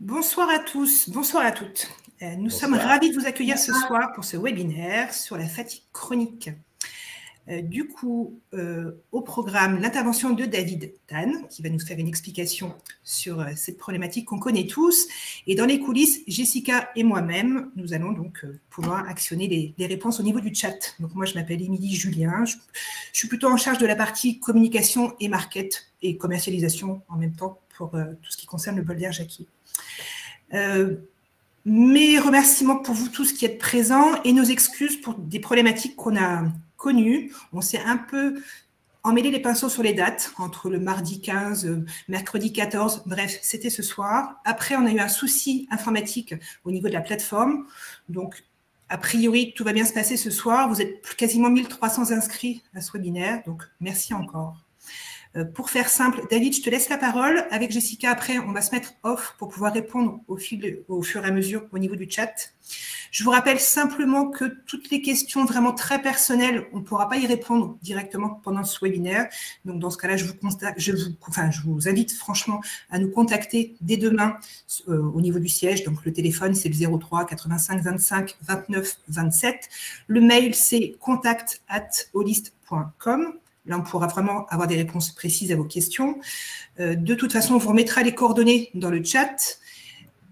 Bonsoir à tous, bonsoir à toutes. Nous sommes Bonsoir. ravis de vous accueillir ce soir pour ce webinaire sur la fatigue chronique. Au programme, l'intervention de David Tan, qui va nous faire une explication sur cette problématique qu'on connaît tous. Et dans les coulisses, Jessica et moi-même, nous allons donc pouvoir actionner les réponses au niveau du chat. Donc moi, je m'appelle Émilie Julien. Je suis plutôt en charge de la partie communication et market et commercialisation en même temps pour tout ce qui concerne le Bolder Jackie. Mes remerciements pour vous tous qui êtes présents et nos excuses pour des problématiques qu'on a connues. On s'est un peu emmêlé les pinceaux sur les dates, entre le mardi 15, mercredi 14, bref, c'était ce soir. Après, on a eu un souci informatique au niveau de la plateforme. Donc, a priori, tout va bien se passer ce soir. Vous êtes quasiment 1300 inscrits à ce webinaire, donc merci encore. Pour faire simple, David, je te laisse la parole. Avec Jessica, après, on va se mettre off pour pouvoir répondre au fur et à mesure au niveau du chat. Je vous rappelle simplement que toutes les questions vraiment très personnelles, on ne pourra pas y répondre directement pendant ce webinaire. Donc, dans ce cas-là, je vous invite franchement à nous contacter dès demain au niveau du siège. Donc, le téléphone, c'est le 03 85 25 29 27. Le mail, c'est contact@holist.com. Là, on pourra vraiment avoir des réponses précises à vos questions. De toute façon, on vous remettra les coordonnées dans le chat.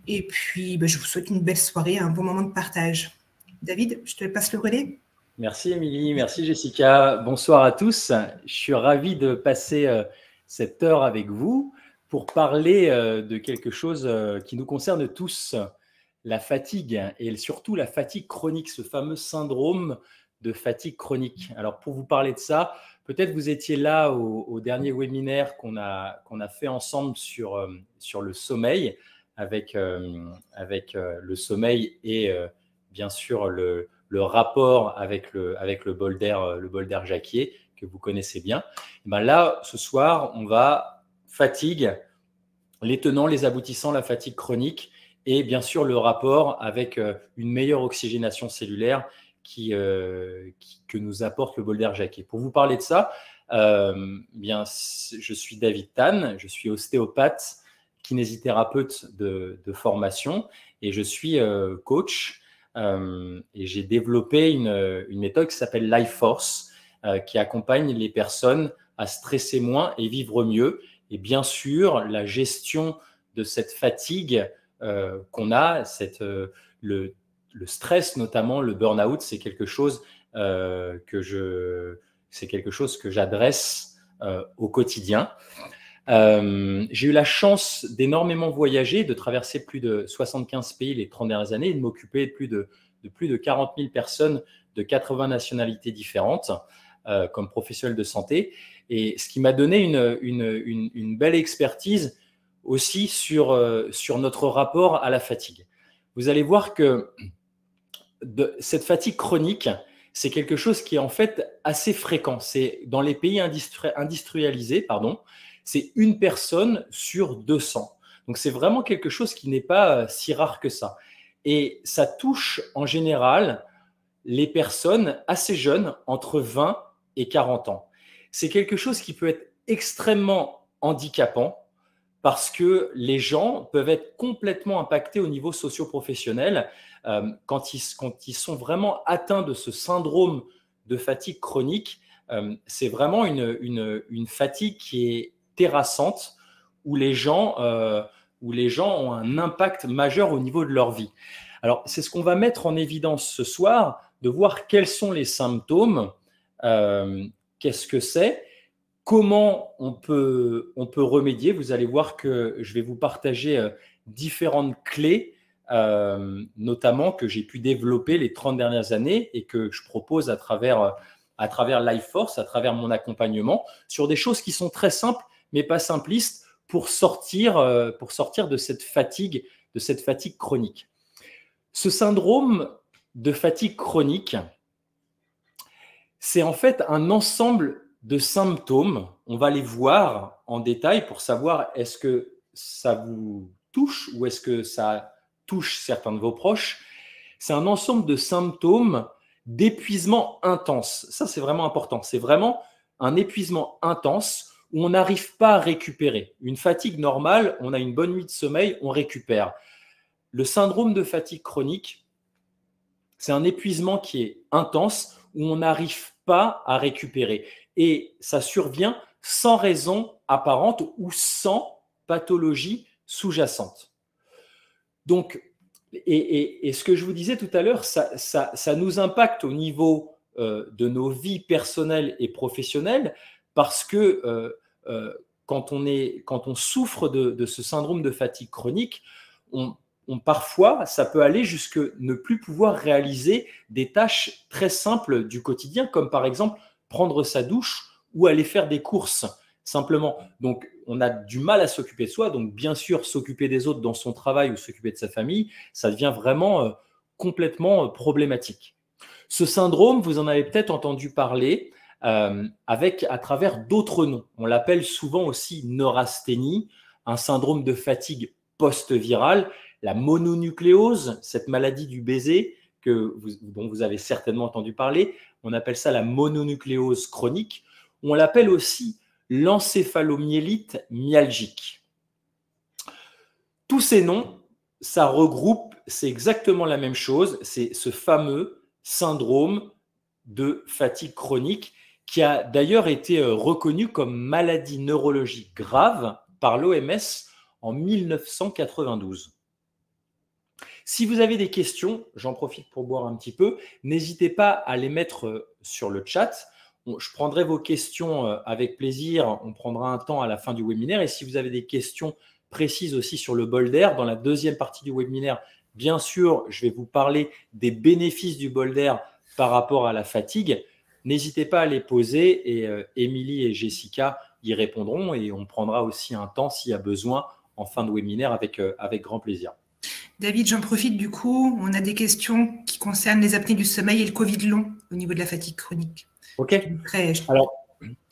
Et puis, je vous souhaite une belle soirée, un bon moment de partage. David, je te passe le relais. Merci Émilie, merci Jessica. Bonsoir à tous. Je suis ravi de passer cette heure avec vous pour parler de quelque chose qui nous concerne tous, la fatigue et surtout la fatigue chronique, ce fameux syndrome de fatigue chronique. Alors, pour vous parler de ça, peut-être vous étiez là au dernier webinaire qu'on a fait ensemble sur le sommeil, avec le sommeil et bien sûr le rapport avec le Bolder Jacquier que vous connaissez bien. Et ben là, ce soir, on va fatigue, les tenants, les aboutissants, la fatigue chronique et bien sûr le rapport avec une meilleure oxygénation cellulaire que nous apporte le Bolder Jacquier. Pour vous parler de ça, je suis David Tan, je suis ostéopathe, kinésithérapeute de formation et je suis coach et j'ai développé une méthode qui s'appelle Life Force qui accompagne les personnes à stresser moins et vivre mieux. Et bien sûr, la gestion de cette fatigue qu'on a, le stress notamment, le burn-out, c'est quelque chose que j'adresse au quotidien. J'ai eu la chance d'énormément voyager, de traverser plus de 75 pays les 30 dernières années et de m'occuper de plus de 40 000 personnes de 80 nationalités différentes comme professionnel de santé. Et ce qui m'a donné une belle expertise aussi sur notre rapport à la fatigue. Vous allez voir que cette fatigue chronique, c'est quelque chose qui est en fait assez fréquent. C'est dans les pays industrialisés, c'est une personne sur 200. Donc, c'est vraiment quelque chose qui n'est pas si rare que ça. Et ça touche en général les personnes assez jeunes, entre 20 et 40 ans. C'est quelque chose qui peut être extrêmement handicapant parce que les gens peuvent être complètement impactés au niveau socio-professionnel quand ils sont vraiment atteints de ce syndrome de fatigue chronique. C'est vraiment une fatigue qui est terrassante où les gens ont un impact majeur au niveau de leur vie. Alors, c'est ce qu'on va mettre en évidence ce soir, de voir quels sont les symptômes, qu'est-ce que c'est, comment on peut remédier. Vous allez voir que je vais vous partager différentes clés, notamment que j'ai pu développer les 30 dernières années et que je propose à travers Life Force, à travers mon accompagnement, sur des choses qui sont très simples, mais pas simplistes, pour sortir de cette fatigue chronique. Ce syndrome de fatigue chronique, c'est en fait un ensemble de symptômes. On va les voir en détail pour savoir est-ce que ça vous touche ou est-ce que ça touche certains de vos proches. C'est un ensemble de symptômes d'épuisement intense. Ça, c'est vraiment important. C'est vraiment un épuisement intense où on n'arrive pas à récupérer. Une fatigue normale, on a une bonne nuit de sommeil, on récupère. Le syndrome de fatigue chronique, c'est un épuisement qui est intense, où on n'arrive pas à récupérer. Et ça survient sans raison apparente ou sans pathologie sous-jacente. Donc, et ce que je vous disais tout à l'heure, ça nous impacte au niveau de nos vies personnelles et professionnelles, parce que quand on souffre de ce syndrome de fatigue chronique, parfois, ça peut aller jusque ne plus pouvoir réaliser des tâches très simples du quotidien, comme par exemple prendre sa douche ou aller faire des courses, simplement. Donc, on a du mal à s'occuper de soi. Donc, bien sûr, s'occuper des autres dans son travail ou s'occuper de sa famille, ça devient vraiment complètement problématique. Ce syndrome, vous en avez peut-être entendu parler à travers d'autres noms. On l'appelle souvent aussi neurasthénie, un syndrome de fatigue post-virale, la mononucléose, cette maladie du baiser dont vous avez certainement entendu parler. On appelle ça la mononucléose chronique. On l'appelle aussi l'encéphalomyélite myalgique. Tous ces noms, ça regroupe, c'est exactement la même chose, c'est ce fameux syndrome de fatigue chronique qui a d'ailleurs été reconnu comme maladie neurologique grave par l'OMS en 1992. Si vous avez des questions, j'en profite pour boire un petit peu, n'hésitez pas à les mettre sur le chat. Je prendrai vos questions avec plaisir, on prendra un temps à la fin du webinaire. Et si vous avez des questions précises aussi sur le bol d'air, dans la deuxième partie du webinaire, bien sûr, je vais vous parler des bénéfices du bol d'air par rapport à la fatigue. N'hésitez pas à les poser et Émilie et Jessica y répondront et on prendra aussi un temps s'il y a besoin en fin de webinaire avec grand plaisir. David, j'en profite du coup, on a des questions qui concernent les apnées du sommeil et le Covid long au niveau de la fatigue chronique. Ok. Alors,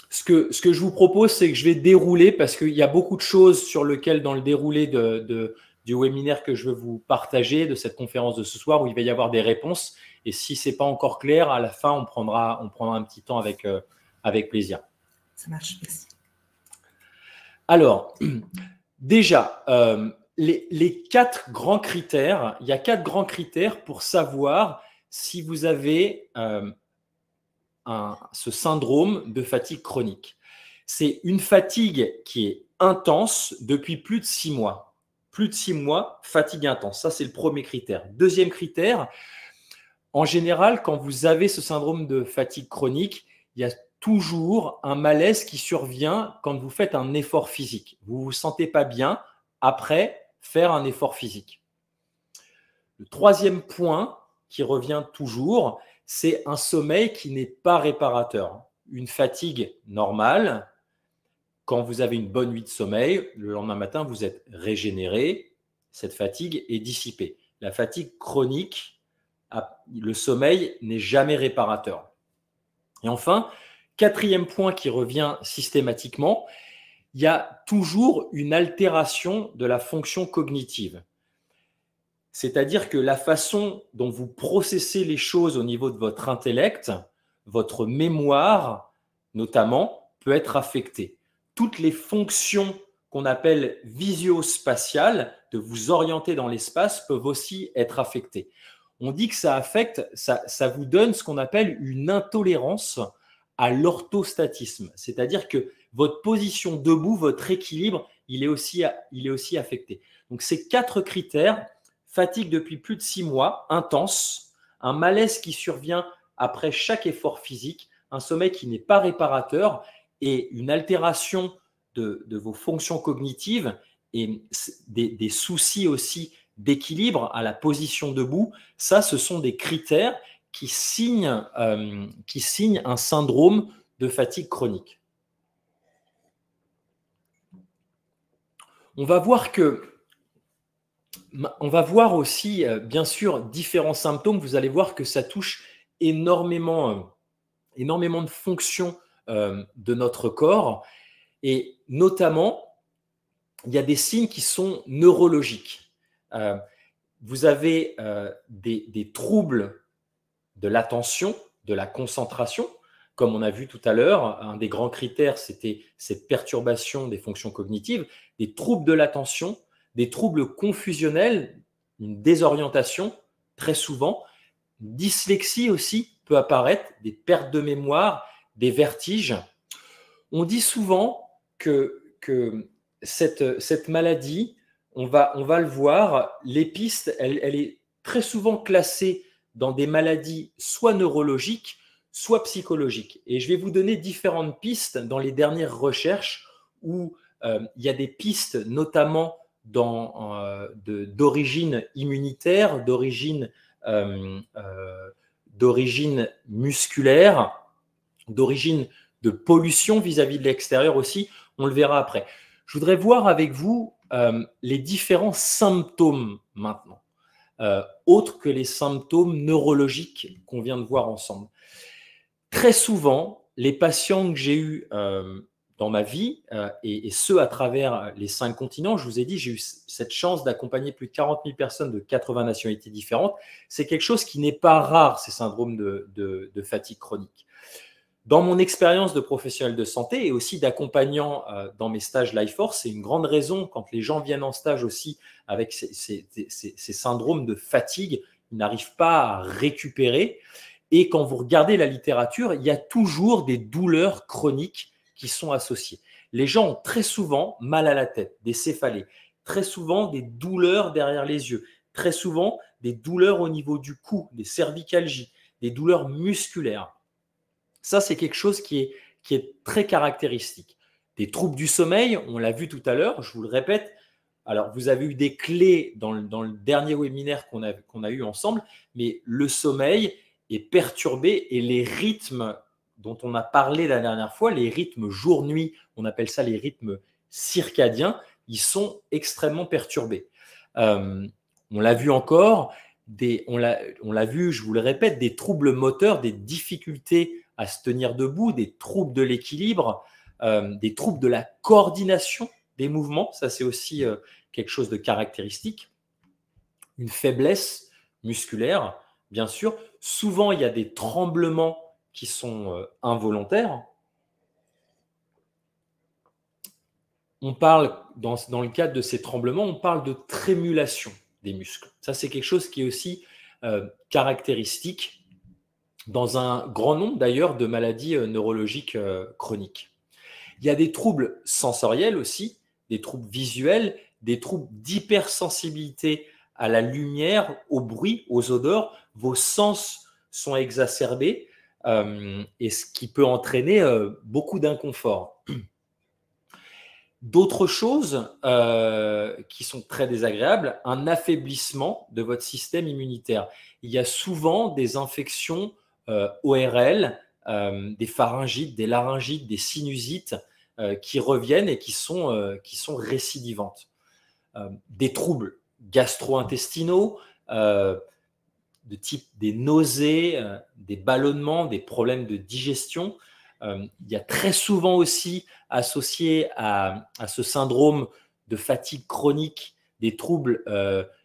ce que je vous propose, c'est que je vais dérouler parce qu'il y a beaucoup de choses sur lesquelles, dans le déroulé du webinaire que je veux vous partager, de cette conférence de ce soir, où il va y avoir des réponses. Et si ce n'est pas encore clair, à la fin, on prendra un petit temps avec plaisir. Ça marche, merci. Alors, déjà, les 4 grands critères, il y a 4 grands critères pour savoir si vous avez ce syndrome de fatigue chronique. C'est une fatigue qui est intense depuis plus de 6 mois. Plus de 6 mois, fatigue intense. Ça, c'est le premier critère. Deuxième critère, en général, quand vous avez ce syndrome de fatigue chronique, il y a toujours un malaise qui survient quand vous faites un effort physique. Vous ne vous sentez pas bien après faire un effort physique. Le troisième point qui revient toujours, c'est un sommeil qui n'est pas réparateur. Une fatigue normale, quand vous avez une bonne nuit de sommeil, le lendemain matin, vous êtes régénéré, cette fatigue est dissipée. La fatigue chronique, le sommeil n'est jamais réparateur. Et enfin, quatrième point qui revient systématiquement, il y a toujours une altération de la fonction cognitive. C'est-à-dire que la façon dont vous processez les choses au niveau de votre intellect, votre mémoire notamment, peut être affectée. Toutes les fonctions qu'on appelle visio-spatiales, de vous orienter dans l'espace, peuvent aussi être affectées. On dit que ça affecte, ça vous donne ce qu'on appelle une intolérance à l'orthostatisme. C'est-à-dire que votre position debout, votre équilibre, il est aussi affecté. Donc, ces 4 critères, fatigue depuis plus de 6 mois, intense, un malaise qui survient après chaque effort physique, un sommeil qui n'est pas réparateur et une altération de vos fonctions cognitives et des soucis aussi d'équilibre à la position debout, ça, ce sont des critères qui signent un syndrome de fatigue chronique. On va voir aussi, bien sûr, différents symptômes. Vous allez voir que ça touche énormément de fonctions de notre corps. Et notamment, il y a des signes qui sont neurologiques. Vous avez des troubles de l'attention, de la concentration. comme on a vu tout à l'heure, un des grands critères, c'était cette perturbation des fonctions cognitives, des troubles de l'attention, des troubles confusionnels, une désorientation très souvent, dyslexie aussi peut apparaître, des pertes de mémoire, des vertiges. On dit souvent que cette maladie, on va le voir, les pistes, elle est très souvent classée dans des maladies soit neurologiques, soit psychologiques. Et je vais vous donner différentes pistes dans les dernières recherches où il y a des pistes notamment d'origine immunitaire, d'origine musculaire, d'origine de pollution vis-à-vis de l'extérieur aussi. On le verra après. Je voudrais voir avec vous les différents symptômes maintenant, autres que les symptômes neurologiques qu'on vient de voir ensemble. Très souvent, les patients que j'ai eus dans ma vie, et ceux à travers les 5 continents, je vous ai dit, j'ai eu cette chance d'accompagner plus de 40 000 personnes de 80 nationalités différentes. C'est quelque chose qui n'est pas rare, ces syndromes de fatigue chronique. Dans mon expérience de professionnel de santé et aussi d'accompagnant dans mes stages Lifeforce, c'est une grande raison quand les gens viennent en stage aussi avec ces syndromes de fatigue, ils n'arrivent pas à récupérer. Et quand vous regardez la littérature, il y a toujours des douleurs chroniques qui sont associées. Les gens ont très souvent mal à la tête, des céphalées, très souvent des douleurs derrière les yeux, très souvent des douleurs au niveau du cou, des cervicalgies, des douleurs musculaires. Ça, c'est quelque chose qui est très caractéristique. Des troubles du sommeil, on l'a vu tout à l'heure, je vous le répète. Alors, vous avez eu des clés dans le dernier webinaire qu'on a eu ensemble, mais le sommeil est perturbé et les rythmes dont on a parlé la dernière fois, les rythmes jour-nuit, on appelle ça les rythmes circadiens, ils sont extrêmement perturbés. On l'a vu encore, on l'a vu, je vous le répète, des troubles moteurs, des difficultés à se tenir debout, des troubles de l'équilibre, des troubles de la coordination des mouvements, ça c'est aussi quelque chose de caractéristique, une faiblesse musculaire, bien sûr. Souvent, il y a des tremblements qui sont involontaires. On parle, dans le cadre de ces tremblements, on parle de trémulation des muscles. Ça, c'est quelque chose qui est aussi caractéristique dans un grand nombre d'ailleurs de maladies neurologiques chroniques. Il y a des troubles sensoriels aussi, des troubles visuels, des troubles d'hypersensibilité à la lumière, au bruit, aux odeurs. Vos sens sont exacerbés et ce qui peut entraîner beaucoup d'inconfort. D'autres choses qui sont très désagréables, un affaiblissement de votre système immunitaire. Il y a souvent des infections ORL, des pharyngites, des laryngites, des sinusites qui reviennent et qui sont récidivantes. Des troubles gastro-intestinaux, de type des nausées, des ballonnements, des problèmes de digestion. Il y a très souvent aussi associé à ce syndrome de fatigue chronique des troubles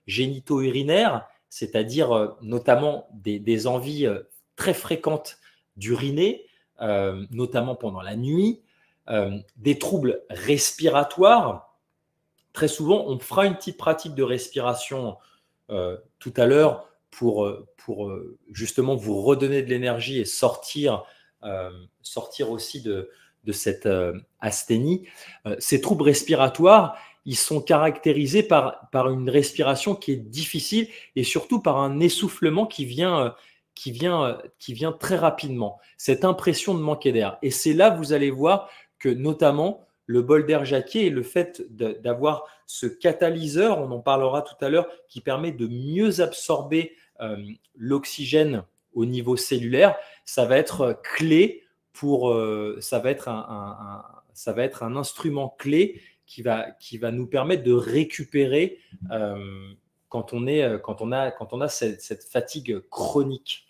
génito-urinaires, c'est-à-dire notamment des envies très fréquentes d'uriner, notamment pendant la nuit, des troubles respiratoires. Très souvent, on fera une petite pratique de respiration tout à l'heure pour justement vous redonner de l'énergie et sortir aussi de cette asthénie. Ces troubles respiratoires, ils sont caractérisés par une respiration qui est difficile et surtout par un essoufflement qui vient très rapidement. Cette impression de manquer d'air. Et c'est là, vous allez voir que notamment le bol d'air Jacquier et le fait d'avoir ce catalyseur, on en parlera tout à l'heure, qui permet de mieux absorber l'oxygène au niveau cellulaire, ça va être clé ça va être un instrument clé qui va nous permettre de récupérer quand on a cette fatigue chronique.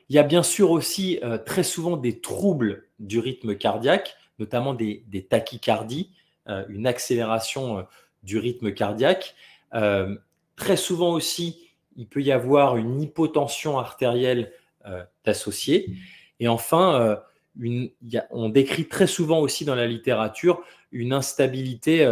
Il y a bien sûr aussi très souvent des troubles du rythme cardiaque, notamment des tachycardies, une accélération du rythme cardiaque. Très souvent aussi, il peut y avoir une hypotension artérielle associée. Et enfin, on décrit très souvent aussi dans la littérature une instabilité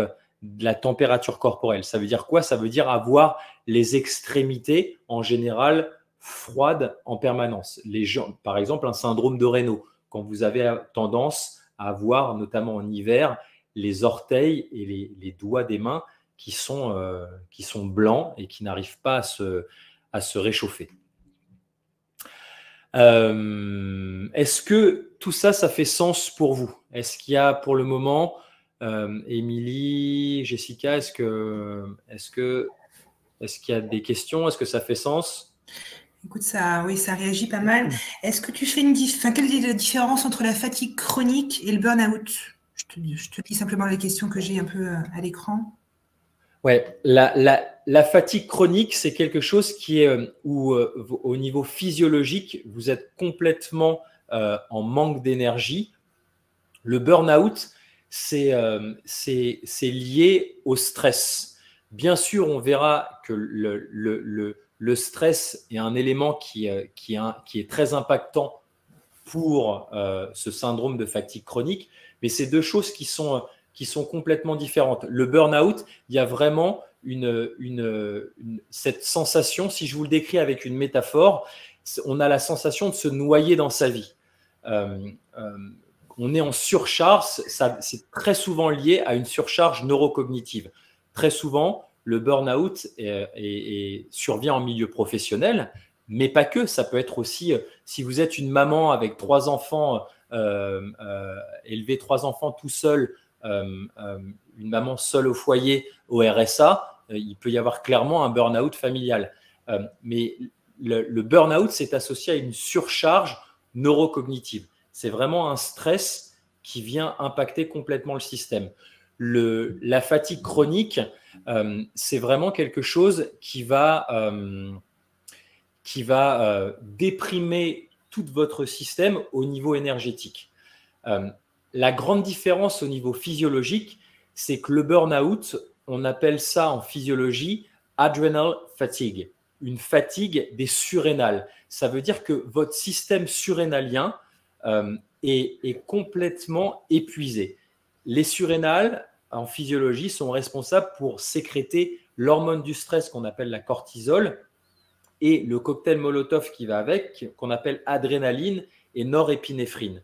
de la température corporelle. Ça veut dire quoi? Ça veut dire avoir les extrémités, en général, froides en permanence. Les gens, par exemple, un syndrome de Raynaud, quand vous avez tendance à avoir, notamment en hiver, les orteils et les doigts des mains qui sont blancs et qui n'arrivent pas à se réchauffer. Est-ce que tout ça, ça fait sens pour vous? Est-ce qu'il y a pour le moment, Émilie, Jessica, est-ce qu'il y a des questions? Est-ce que ça fait sens? Écoute, oui, ça réagit pas mal. Est-ce que tu fais quelle est la différence entre la fatigue chronique et le burn-out? Je te dis simplement les questions que j'ai un peu à l'écran. Ouais, la fatigue chronique, c'est quelque chose qui est où au niveau physiologique, vous êtes complètement en manque d'énergie. Le burn-out, c'est lié au stress. Bien sûr, on verra que le stress est un élément qui est très impactant pour ce syndrome de fatigue chronique, mais c'est deux choses qui sont complètement différentes. Le burn-out, il y a vraiment cette sensation, si je vous le décris avec une métaphore, on a la sensation de se noyer dans sa vie. On est en surcharge, c'est très souvent lié à une surcharge neurocognitive. Très souvent, le burn-out survient en milieu professionnel, mais pas que. Ça peut être aussi, si vous êtes une maman avec 3 enfants, élever 3 enfants tout seul, une maman seule au foyer, au RSA, il peut y avoir clairement un burn-out familial. Mais le burn-out, c'est associé à une surcharge neurocognitive. C'est vraiment un stress qui vient impacter complètement le système. La fatigue chronique, c'est vraiment quelque chose qui va déprimer tout votre système au niveau énergétique. La grande différence au niveau physiologique, c'est que le burn-out, on appelle ça en physiologie adrenal fatigue, une fatigue des surrénales. Ça veut dire que votre système surrénalien est complètement épuisé. Les surrénales, en physiologie, sont responsables pour sécréter l'hormone du stress qu'on appelle la cortisol et le cocktail Molotov qui va avec, qu'on appelle adrénaline et norépinéphrine.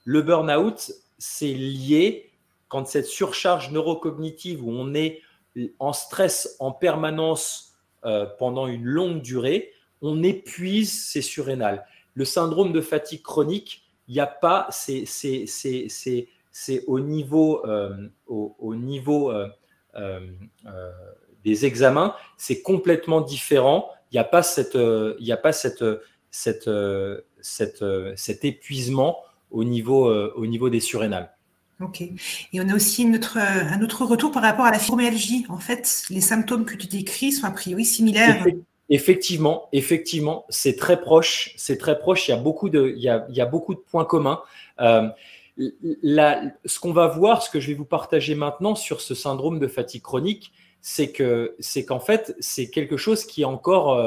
Le burn-out, c'est lié quand cette surcharge neurocognitive où on est en stress en permanence pendant une longue durée, on épuise ces surrénales. Le syndrome de fatigue chronique, il n'y a pas, c'est au niveau, des examens, c'est complètement différent. Il n'y a pas cet épuisement au niveau des surrénales. Ok. Et on a aussi un autre retour par rapport à la fibromyalgie. En fait, les symptômes que tu décris sont a priori similaires. Effectivement, c'est très proche. Il y a beaucoup de points communs. Ce qu'on va voir, ce que je vais vous partager maintenant sur ce syndrome de fatigue chronique, c'est qu'en fait, c'est quelque chose qui est encore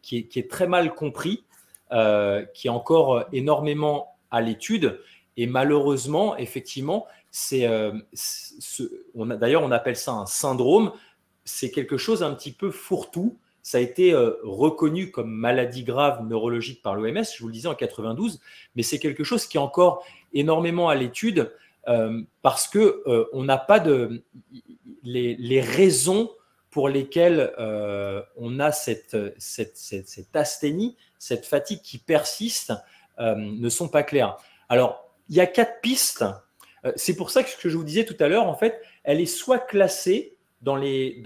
qui est très mal compris, qui est encore énormément à l'étude. Et malheureusement, effectivement, d'ailleurs, on appelle ça un syndrome. C'est quelque chose un petit peu fourre-tout. Ça a été reconnu comme maladie grave neurologique par l'OMS, je vous le disais, en 92, mais c'est quelque chose qui est encore énormément à l'étude parce qu'on n'a pas les raisons pour lesquelles on a cette asthénie, cette fatigue qui persiste, ne sont pas claires. Alors, il y a 4 pistes. C'est pour ça que ce que je vous disais tout à l'heure, en fait, elle est soit classée dans les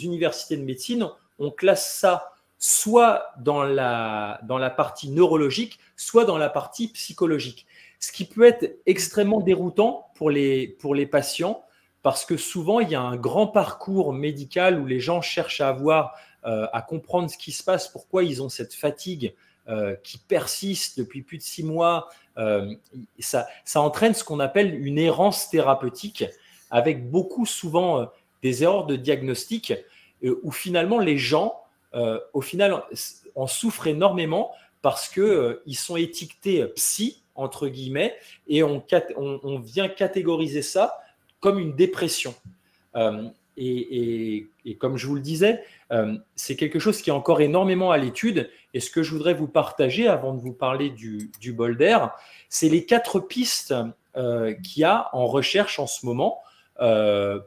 universités de médecine, on classe ça soit dans la partie neurologique, soit dans la partie psychologique. Ce qui peut être extrêmement déroutant pour les patients, parce que souvent, il y a un grand parcours médical où les gens cherchent à comprendre ce qui se passe, pourquoi ils ont cette fatigue qui persiste depuis plus de 6 mois. Ça entraîne ce qu'on appelle une errance thérapeutique, avec beaucoup souvent des erreurs de diagnostic, où finalement les gens, au final, en souffrent énormément parce qu'ils sont étiquetés psy, entre guillemets, et on vient catégoriser ça comme une dépression. Et comme je vous le disais, c'est quelque chose qui est encore énormément à l'étude. Et ce que je voudrais vous partager avant de vous parler du bol d'air, c'est les 4 pistes qu'il y a en recherche en ce moment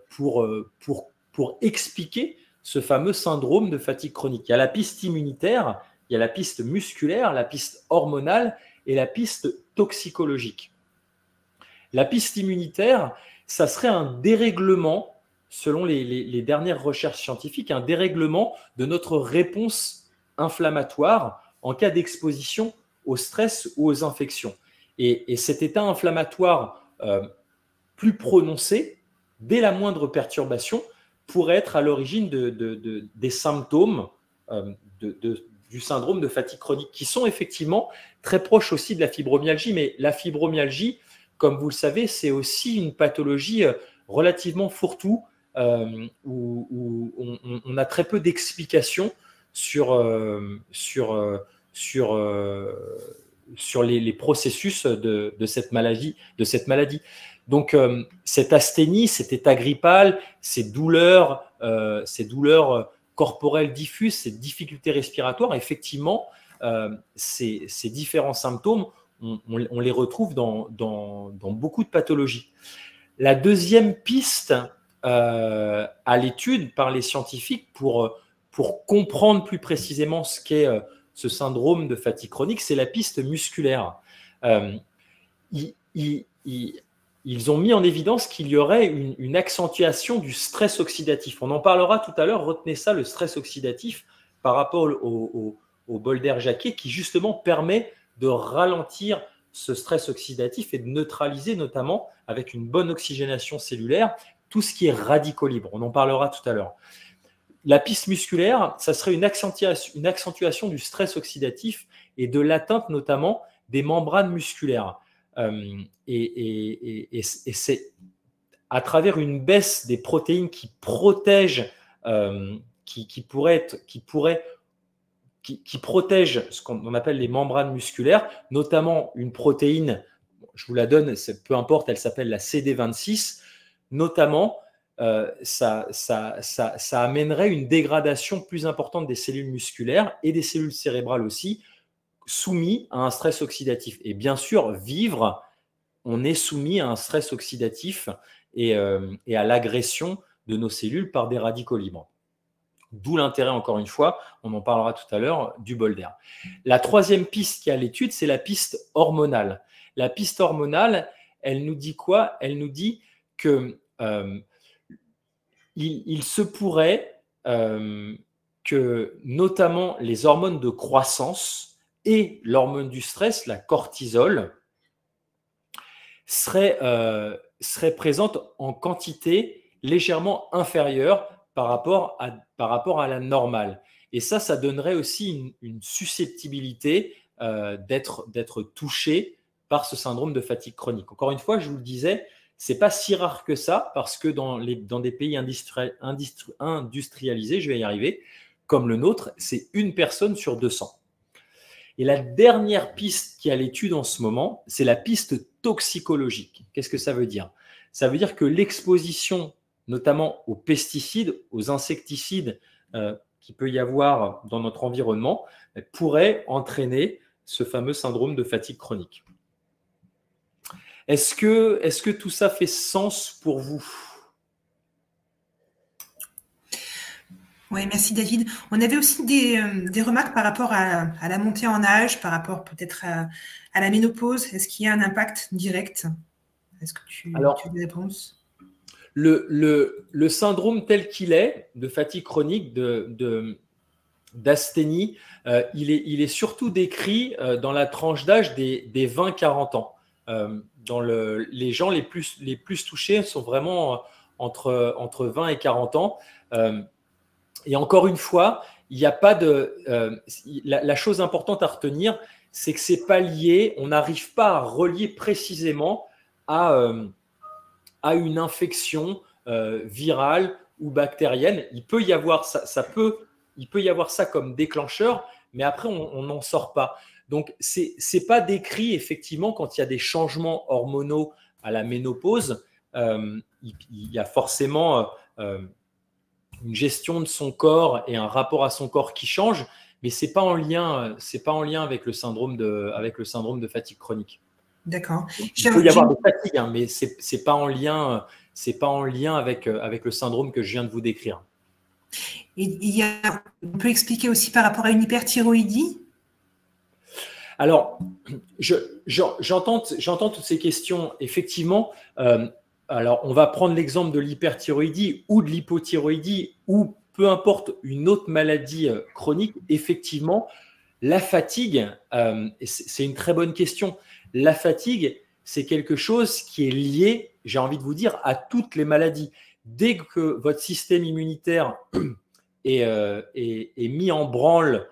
pour expliquer ce fameux syndrome de fatigue chronique. Il y a la piste immunitaire, il y a la piste musculaire, la piste hormonale et la piste toxicologique. La piste immunitaire, ça serait un dérèglement, selon les dernières recherches scientifiques, un dérèglement de notre réponse inflammatoire en cas d'exposition au stress ou aux infections. Et cet état inflammatoire plus prononcé, dès la moindre perturbation, pourrait être à l'origine des symptômes du syndrome de fatigue chronique, qui sont effectivement très proches aussi de la fibromyalgie. Mais la fibromyalgie, comme vous le savez, c'est aussi une pathologie relativement fourre-tout, où on a très peu d'explications sur les processus de cette maladie. Donc, cette asthénie, cet état grippal, ces douleurs corporelles diffuses, ces difficultés respiratoires, effectivement, ces différents symptômes, on les retrouve dans beaucoup de pathologies. La deuxième piste à l'étude par les scientifiques pour comprendre plus précisément ce qu'est ce syndrome de fatigue chronique, c'est la piste musculaire. Ils ont mis en évidence qu'il y aurait une accentuation du stress oxydatif. On en parlera tout à l'heure, retenez ça, le stress oxydatif par rapport au bol d'air Jacquet, qui justement permet de ralentir ce stress oxydatif et de neutraliser notamment avec une bonne oxygénation cellulaire tout ce qui est radicaux libres. On en parlera tout à l'heure. La piste musculaire, ça serait une accentuation du stress oxydatif et de l'atteinte notamment des membranes musculaires. Et c'est à travers une baisse des protéines qui protègent, qui protègent ce qu'on appelle les membranes musculaires, notamment une protéine, je vous la donne, peu importe, elle s'appelle la CD26, notamment, ça amènerait une dégradation plus importante des cellules musculaires et des cellules cérébrales aussi, soumis à un stress oxydatif. Et bien sûr, vivre, on est soumis à un stress oxydatif et à l'agression de nos cellules par des radicaux libres. D'où l'intérêt, encore une fois, on en parlera tout à l'heure, du bol d'air. La troisième piste qui est à l'étude, c'est la piste hormonale. La piste hormonale, elle nous dit quoi? Elle nous dit que il se pourrait que notamment les hormones de croissance et l'hormone du stress, la cortisol, seraient présentes en quantité légèrement inférieure par rapport à la normale. Et ça donnerait aussi une susceptibilité d'être touché par ce syndrome de fatigue chronique. Encore une fois, je vous le disais, ce n'est pas si rare que ça, parce que dans des pays industrialisés, je vais y arriver, comme le nôtre, c'est une personne sur 200. Et la dernière piste qui est à l'étude en ce moment, c'est la piste toxicologique. Qu'est-ce que ça veut dire? Ça veut dire que l'exposition, notamment aux pesticides, aux insecticides qu'il peut y avoir dans notre environnement, pourrait entraîner ce fameux syndrome de fatigue chronique. Est-ce que tout ça fait sens pour vous? Oui, merci David. On avait aussi des remarques par rapport à la montée en âge, par rapport peut-être à la ménopause. Est-ce qu'il y a un impact direct? Est-ce que tu as des réponses? Le syndrome tel qu'il est, de fatigue chronique, d'asthénie, il est surtout décrit dans la tranche d'âge des 20-40 ans. Les gens les plus touchés sont vraiment entre 20 et 40 ans. Et encore une fois, il n'y a pas de… la chose importante à retenir, c'est que ce n'est pas lié, on n'arrive pas à relier précisément à une infection virale ou bactérienne. Il peut y avoir ça comme déclencheur, mais après, on n'en sort pas. Donc, c'est pas décrit effectivement quand il y a des changements hormonaux à la ménopause. Il y a forcément une gestion de son corps et un rapport à son corps qui change, mais c'est pas en lien avec le syndrome de fatigue chronique. D'accord. Il peut y avoir des fatigues, hein, mais c'est pas en lien avec le syndrome que je viens de vous décrire. On peut expliquer aussi par rapport à une hyperthyroïdie? Alors, j'entends toutes ces questions. Effectivement, alors on va prendre l'exemple de l'hyperthyroïdie ou de l'hypothyroïdie ou peu importe une autre maladie chronique. Effectivement, la fatigue, c'est une très bonne question. La fatigue, c'est quelque chose qui est lié, j'ai envie de vous dire, à toutes les maladies. Dès que votre système immunitaire est mis en branle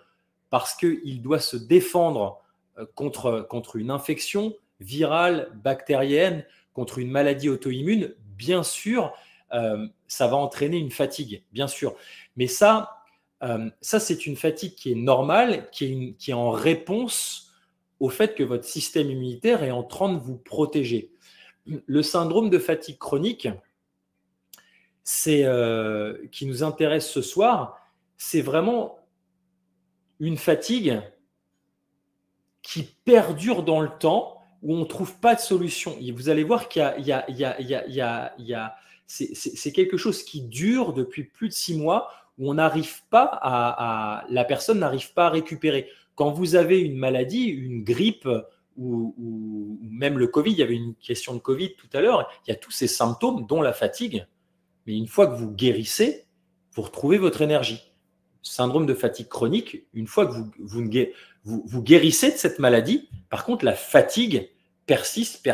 parce qu'il doit se défendre contre une infection virale, bactérienne, contre une maladie auto-immune, bien sûr, ça va entraîner une fatigue, bien sûr. Mais ça c'est une fatigue qui est normale, qui est en réponse au fait que votre système immunitaire est en train de vous protéger. Le syndrome de fatigue chronique, qui nous intéresse ce soir, c'est vraiment une fatigue qui perdure dans le temps, où on ne trouve pas de solution. Et vous allez voir qu'il c'est quelque chose qui dure depuis plus de 6 mois, où on n'arrive pas la personne n'arrive pas à récupérer. Quand vous avez une maladie, une grippe ou même le Covid, il y avait une question de Covid tout à l'heure, il y a tous ces symptômes, dont la fatigue. Mais une fois que vous guérissez, vous retrouvez votre énergie. Syndrome de fatigue chronique, une fois que vous guérissez de cette maladie, par contre, la fatigue persiste.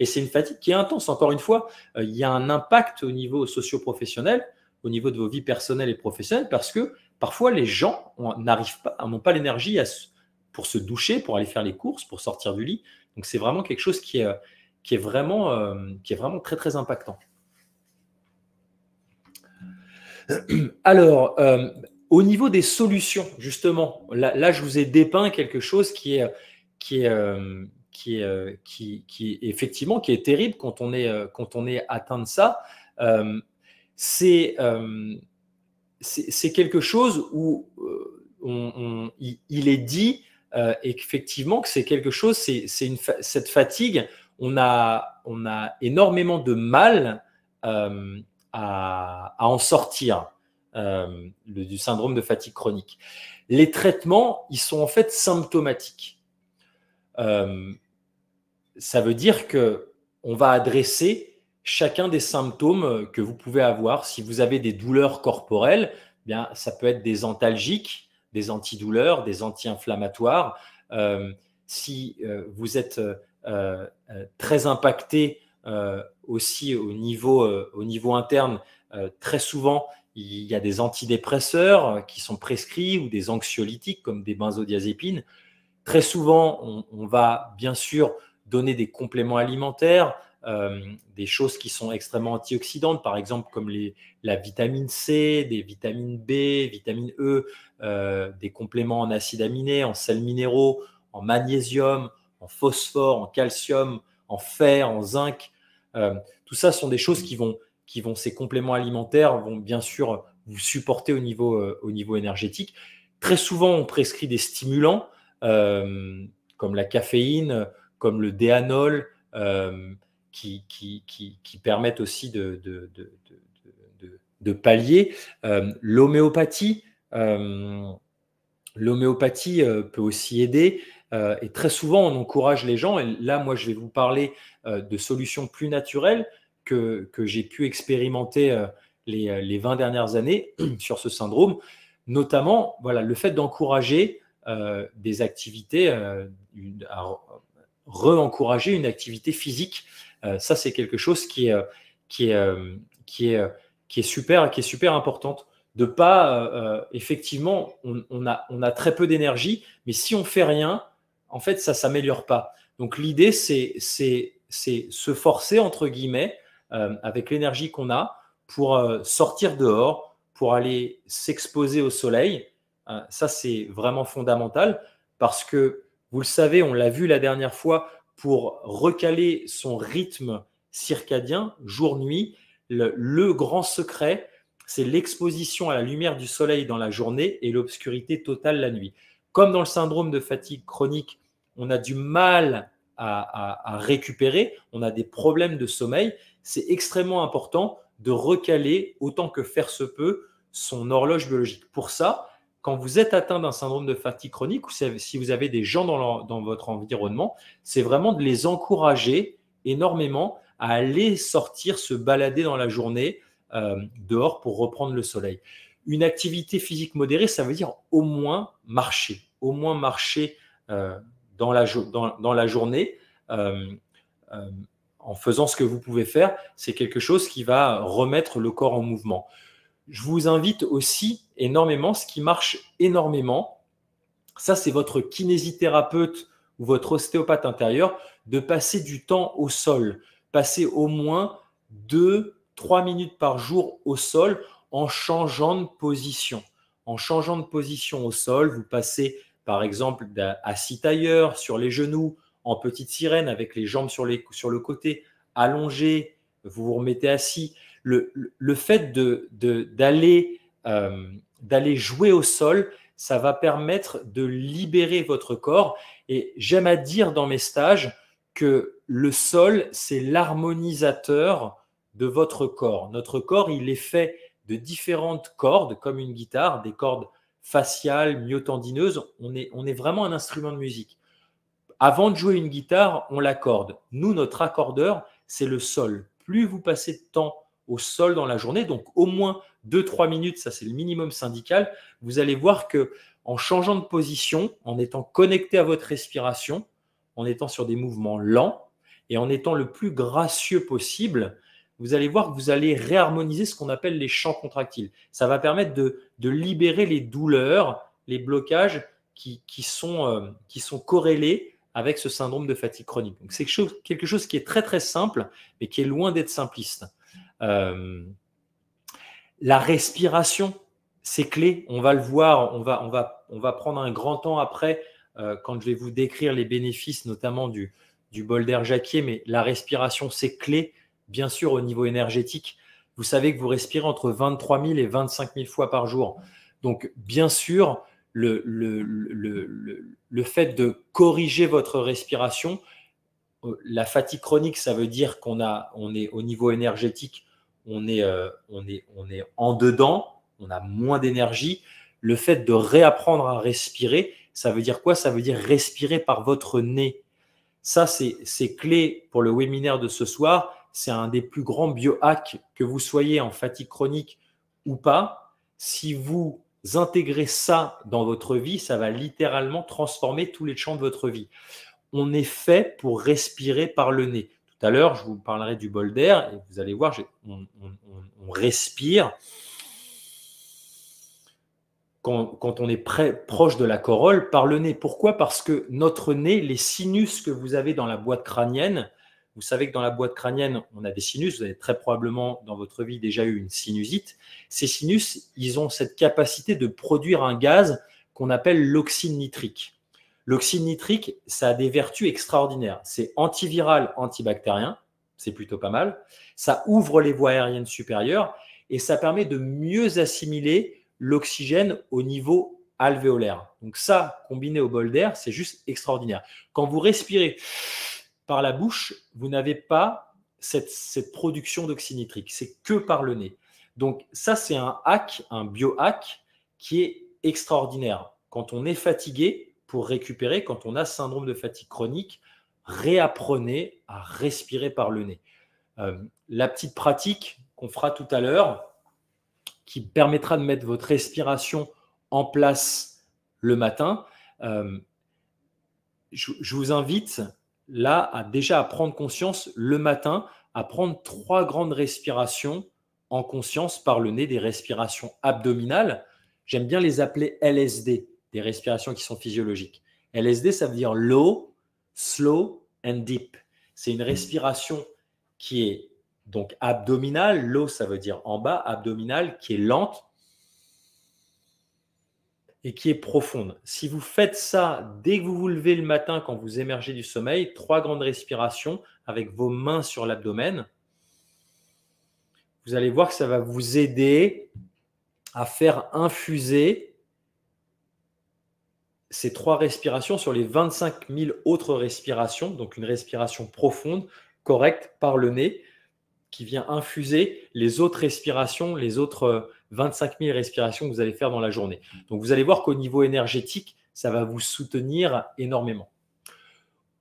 Et c'est une fatigue qui est intense. Encore une fois, il y a un impact au niveau socio-professionnel, au niveau de vos vies personnelles et professionnelles, parce que parfois, les gens n'ont pas l'énergie pour se doucher, pour aller faire les courses, pour sortir du lit. Donc, c'est vraiment quelque chose qui est vraiment très, très impactant. Alors, au niveau des solutions, justement, là, je vous ai dépeint quelque chose qui est effectivement qui est terrible quand on est atteint de ça. C'est quelque chose où il est dit effectivement que c'est quelque chose, cette fatigue, on a énormément de mal à en sortir du syndrome de fatigue chronique. Les traitements, ils sont en fait symptomatiques. Ça veut dire qu'on va adresser chacun des symptômes que vous pouvez avoir. Si vous avez des douleurs corporelles, bien, ça peut être des antalgiques, des antidouleurs, des anti-inflammatoires. Si vous êtes très impacté aussi au niveau interne, très souvent, il y a des antidépresseurs qui sont prescrits ou des anxiolytiques comme des benzodiazépines. Très souvent, on va bien sûr donner des compléments alimentaires, des choses qui sont extrêmement antioxydantes, par exemple comme la vitamine C, des vitamines B, vitamine E, des compléments en acides aminés, en sels minéraux, en magnésium, en phosphore, en calcium, en fer, en zinc. Tout ça sont des choses ces compléments alimentaires vont bien sûr vous supporter au niveau énergétique. Très souvent, on prescrit des stimulants comme la caféine, comme le Déanol, qui permettent aussi de pallier. L'homéopathie peut aussi aider. Et très souvent, on encourage les gens. Et là, moi, je vais vous parler de solutions plus naturelles que j'ai pu expérimenter les 20 dernières années sur ce syndrome. Notamment, voilà, le fait d'encourager des activités, re-encourager une activité physique. Ça, c'est quelque chose qui est super importante. De pas, effectivement, on a très peu d'énergie, mais si on fait rien, en fait, ça s'améliore pas. Donc, l'idée, c'est se forcer, entre guillemets, avec l'énergie qu'on a, pour sortir dehors, pour aller s'exposer au soleil. Ça, c'est vraiment fondamental parce que, vous le savez, on l'a vu la dernière fois, pour recaler son rythme circadien, jour-nuit, le grand secret, c'est l'exposition à la lumière du soleil dans la journée et l'obscurité totale la nuit. Comme dans le syndrome de fatigue chronique, on a du mal à récupérer, on a des problèmes de sommeil, c'est extrêmement important de recaler autant que faire se peut son horloge biologique. Pour ça, quand vous êtes atteint d'un syndrome de fatigue chronique ou si vous avez des gens dans votre environnement, c'est vraiment de les encourager énormément à aller sortir, se balader dans la journée dehors pour reprendre le soleil. Une activité physique modérée, ça veut dire au moins marcher dans la journée en faisant ce que vous pouvez faire. C'est quelque chose qui va remettre le corps en mouvement. Je vous invite aussi énormément, ce qui marche énormément, ça c'est votre kinésithérapeute ou votre ostéopathe intérieur, de passer du temps au sol, passer au moins 2-3 minutes par jour au sol en changeant de position. En changeant de position au sol, vous passez par exemple assis tailleur, sur les genoux, en petite sirène avec les jambes sur le côté, allongé, vous vous remettez assis. Le fait d'aller jouer au sol, ça va permettre de libérer votre corps. Et j'aime à dire dans mes stages que le sol, c'est l'harmonisateur de votre corps. Notre corps, il est fait de différentes cordes, comme une guitare, des cordes faciales, myotendineuses. On est vraiment un instrument de musique. Avant de jouer une guitare, on l'accorde. Nous, notre accordeur, c'est le sol. Plus vous passez de temps au sol dans la journée, donc au moins 2-3 minutes, ça c'est le minimum syndical, vous allez voir que en changeant de position, en étant connecté à votre respiration, en étant sur des mouvements lents et en étant le plus gracieux possible, vous allez voir que vous allez réharmoniser ce qu'on appelle les champs contractiles. Ça va permettre de libérer les douleurs, les blocages qui sont corrélés avec ce syndrome de fatigue chronique. Donc, c'est quelque chose qui est très, très simple, mais qui est loin d'être simpliste. La respiration, c'est clé. On va le voir, on va prendre un grand temps après quand je vais vous décrire les bénéfices, notamment du bol d'air Jacquier, mais la respiration, c'est clé, bien sûr, au niveau énergétique. Vous savez que vous respirez entre 23 000 et 25 000 fois par jour. Donc, bien sûr, le fait de corriger votre respiration, la fatigue chronique, ça veut dire on est au niveau énergétique, on est en dedans, on a moins d'énergie. Le fait de réapprendre à respirer, ça veut dire quoi? Ça veut dire respirer par votre nez. Ça, c'est clé pour le webinaire de ce soir. C'est un des plus grands biohacks, que vous soyez en fatigue chronique ou pas. Si vous intégrez ça dans votre vie, ça va littéralement transformer tous les champs de votre vie. On est fait pour respirer par le nez. Tout à l'heure, je vous parlerai du bol d'air et vous allez voir, on respire quand on est proche de la corolle par le nez. Pourquoi? Parce que notre nez, les sinus que vous avez dans la boîte crânienne, vous savez que dans la boîte crânienne, on a des sinus. Vous avez très probablement dans votre vie déjà eu une sinusite. Ces sinus, ils ont cette capacité de produire un gaz qu'on appelle l'oxyde nitrique. L'oxyde nitrique, ça a des vertus extraordinaires. C'est antiviral, antibactérien, c'est plutôt pas mal. Ça ouvre les voies aériennes supérieures et ça permet de mieux assimiler l'oxygène au niveau alvéolaire. Donc ça, combiné au bol d'air, c'est juste extraordinaire. Quand vous respirez par la bouche, vous n'avez pas cette production d'oxyde nitrique. C'est que par le nez. Donc ça, c'est un hack, un biohack qui est extraordinaire. Quand on est fatigué, pour récupérer, quand on a syndrome de fatigue chronique, réapprenez à respirer par le nez. La petite pratique qu'on fera tout à l'heure, qui permettra de mettre votre respiration en place le matin, je vous invite là à prendre conscience le matin, à prendre 3 grandes respirations en conscience par le nez, des respirations abdominales. J'aime bien les appeler LSD, des respirations qui sont physiologiques. LSD, ça veut dire low, slow and deep. C'est une respiration qui est donc abdominale. Low, ça veut dire en bas, abdominale, qui est lente et qui est profonde. Si vous faites ça dès que vous vous levez le matin, quand vous émergez du sommeil, 3 grandes respirations avec vos mains sur l'abdomen, vous allez voir que ça va vous aider à faire infuser ces 3 respirations sur les 25 000 autres respirations, donc une respiration profonde, correcte, par le nez, qui vient infuser les autres respirations, les autres 25 000 respirations que vous allez faire dans la journée. Donc, vous allez voir qu'au niveau énergétique, ça va vous soutenir énormément.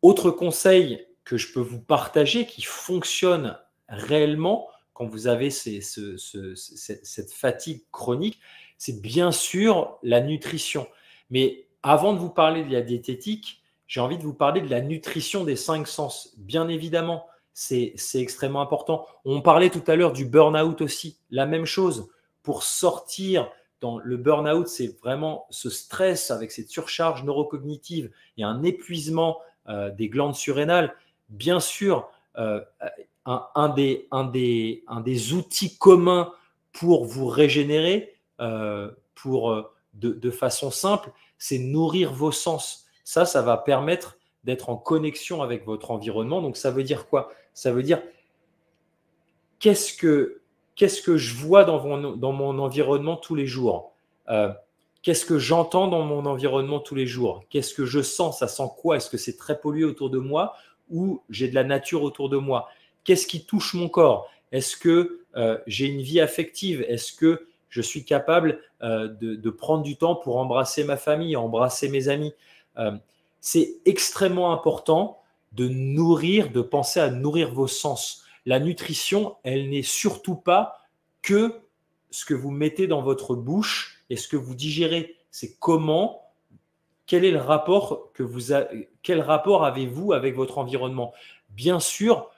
Autre conseil que je peux vous partager qui fonctionne réellement quand vous avez cette fatigue chronique, c'est bien sûr la nutrition. Mais avant de vous parler de la diététique, j'ai envie de vous parler de la nutrition des 5 sens. Bien évidemment, c'est extrêmement important. On parlait tout à l'heure du burn-out aussi. La même chose, pour sortir dans le burn-out, c'est vraiment ce stress avec cette surcharge neurocognitive et un épuisement des glandes surrénales. Bien sûr, un des outils communs pour vous régénérer de façon simple, c'est nourrir vos sens. Ça va permettre d'être en connexion avec votre environnement. Donc, ça veut dire quoi? Ça veut dire qu'est-ce que je vois dans mon environnement tous les jours? Qu'est-ce que j'entends dans mon environnement tous les jours? Qu'est-ce que je sens? Ça sent quoi? Est-ce que c'est très pollué autour de moi ou j'ai de la nature autour de moi? Qu'est-ce qui touche mon corps? Est-ce que j'ai une vie affective? Est-ce que je suis capable de prendre du temps pour embrasser ma famille, embrasser mes amis? C'est extrêmement important de penser à nourrir vos sens. La nutrition, elle n'est surtout pas que ce que vous mettez dans votre bouche et ce que vous digérez. C'est quel est le rapport quel rapport avez-vous avec votre environnement? Bien sûr,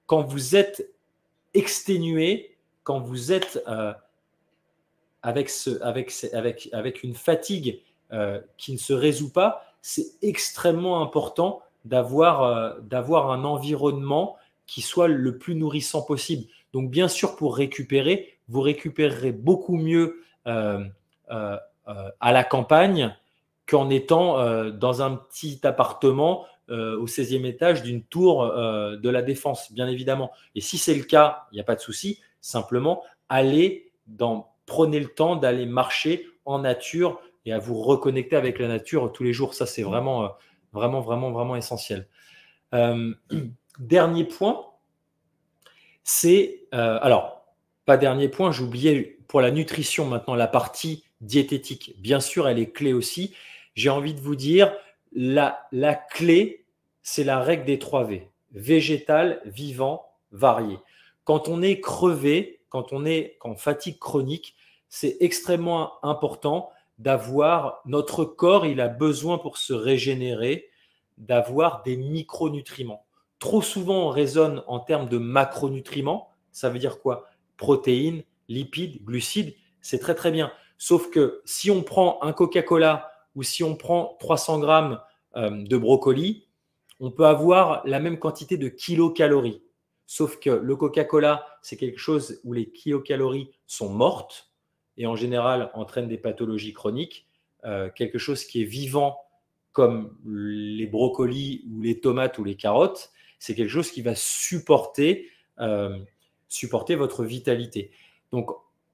quand vous êtes exténué, quand vous êtes avec une fatigue qui ne se résout pas, c'est extrêmement important d'avoir un environnement qui soit le plus nourrissant possible. Donc, bien sûr, pour récupérer, vous récupérerez beaucoup mieux à la campagne qu'en étant dans un petit appartement au 16e étage d'une tour de la Défense, bien évidemment. Et si c'est le cas, il n'y a pas de souci. Simplement, prenez le temps d'aller marcher en nature et à vous reconnecter avec la nature tous les jours. Ça, c'est vraiment, vraiment essentiel. Dernier point, pas dernier point, j'ai oublié pour la nutrition maintenant, la partie diététique. Bien sûr, elle est clé aussi. J'ai envie de vous dire, la clé, c'est la règle des 3 V. Végétal, vivant, varié. Quand on est crevé, quand on est en fatigue chronique, c'est extrêmement important d'avoir, notre corps, il a besoin pour se régénérer, d'avoir des micronutriments. Trop souvent, on raisonne en termes de macronutriments. Ça veut dire quoi? Protéines, lipides, glucides, c'est très très bien. Sauf que si on prend un Coca-Cola ou si on prend 300 grammes de brocoli, on peut avoir la même quantité de kilocalories. Sauf que le Coca-Cola, c'est quelque chose où les kilocalories sont mortes et en général entraînent des pathologies chroniques. Quelque chose qui est vivant comme les brocolis ou les tomates ou les carottes, c'est quelque chose qui va supporter votre vitalité. Donc,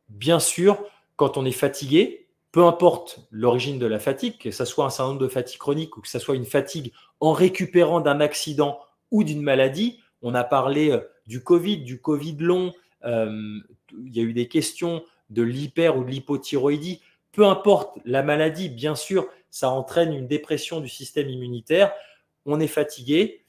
bien sûr, quand on est fatigué, peu importe l'origine de la fatigue, que ce soit un syndrome de fatigue chronique ou que ce soit une fatigue en récupérant d'un accident ou d'une maladie, on a parlé du Covid long, il y a eu des questions de l'hyper ou de l'hypothyroïdie. Peu importe la maladie, bien sûr, ça entraîne une dépression du système immunitaire. On est fatigué.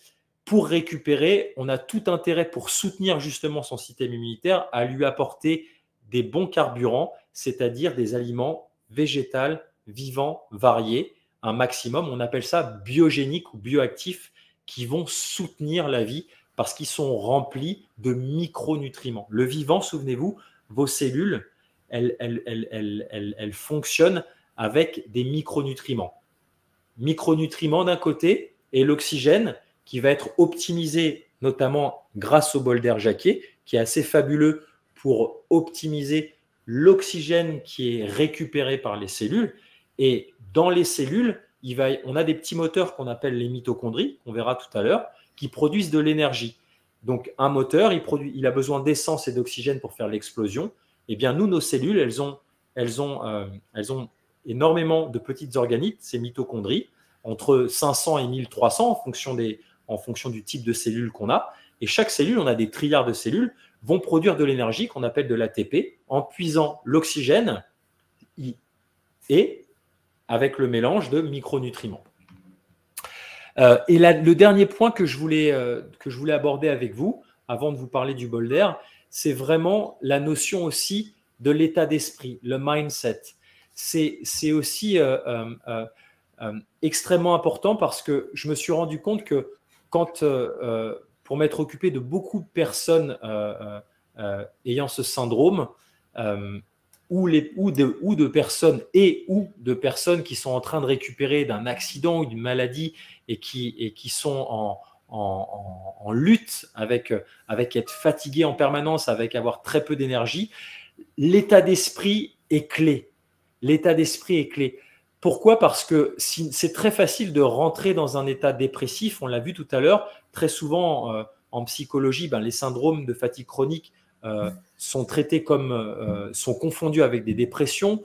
Pour récupérer, on a tout intérêt pour soutenir justement son système immunitaire à lui apporter des bons carburants, c'est-à-dire des aliments végétaux, vivants, variés, un maximum. On appelle ça biogéniques ou bioactifs qui vont soutenir la vie parce qu'ils sont remplis de micronutriments. Le vivant, souvenez-vous, vos cellules, elles fonctionnent avec des micronutriments. Micronutriments d'un côté et l'oxygène qui va être optimisé notamment grâce au bol d'air Jacquet, qui est assez fabuleux pour optimiser l'oxygène qui est récupéré par les cellules. Et dans les cellules, on a des petits moteurs qu'on appelle les mitochondries, qu'on verra tout à l'heure, qui produisent de l'énergie. Donc, un moteur, il a besoin d'essence et d'oxygène pour faire l'explosion. Eh bien, nous, nos cellules, elles ont énormément de petites organites, ces mitochondries, entre 500 et 1300 en fonction du type de cellule qu'on a. Et chaque cellule, on a des trilliards de cellules, vont produire de l'énergie qu'on appelle de l'ATP en puisant l'oxygène et avec le mélange de micronutriments. Et le dernier point que je voulais aborder avec vous, avant de vous parler du bol d'air, c'est vraiment la notion aussi de l'état d'esprit, le mindset. C'est aussi extrêmement important parce que je me suis rendu compte que pour m'être occupé de beaucoup de personnes ayant ce syndrome, ou de personnes qui sont en train de récupérer d'un accident ou d'une maladie et qui sont en lutte avec être fatigué en permanence, avec avoir très peu d'énergie, l'état d'esprit est clé. L'état d'esprit est clé. Pourquoi ? Parce que c'est très facile de rentrer dans un état dépressif. On l'a vu tout à l'heure. Très souvent, en psychologie, les syndromes de fatigue chronique sont traités sont confondus avec des dépressions.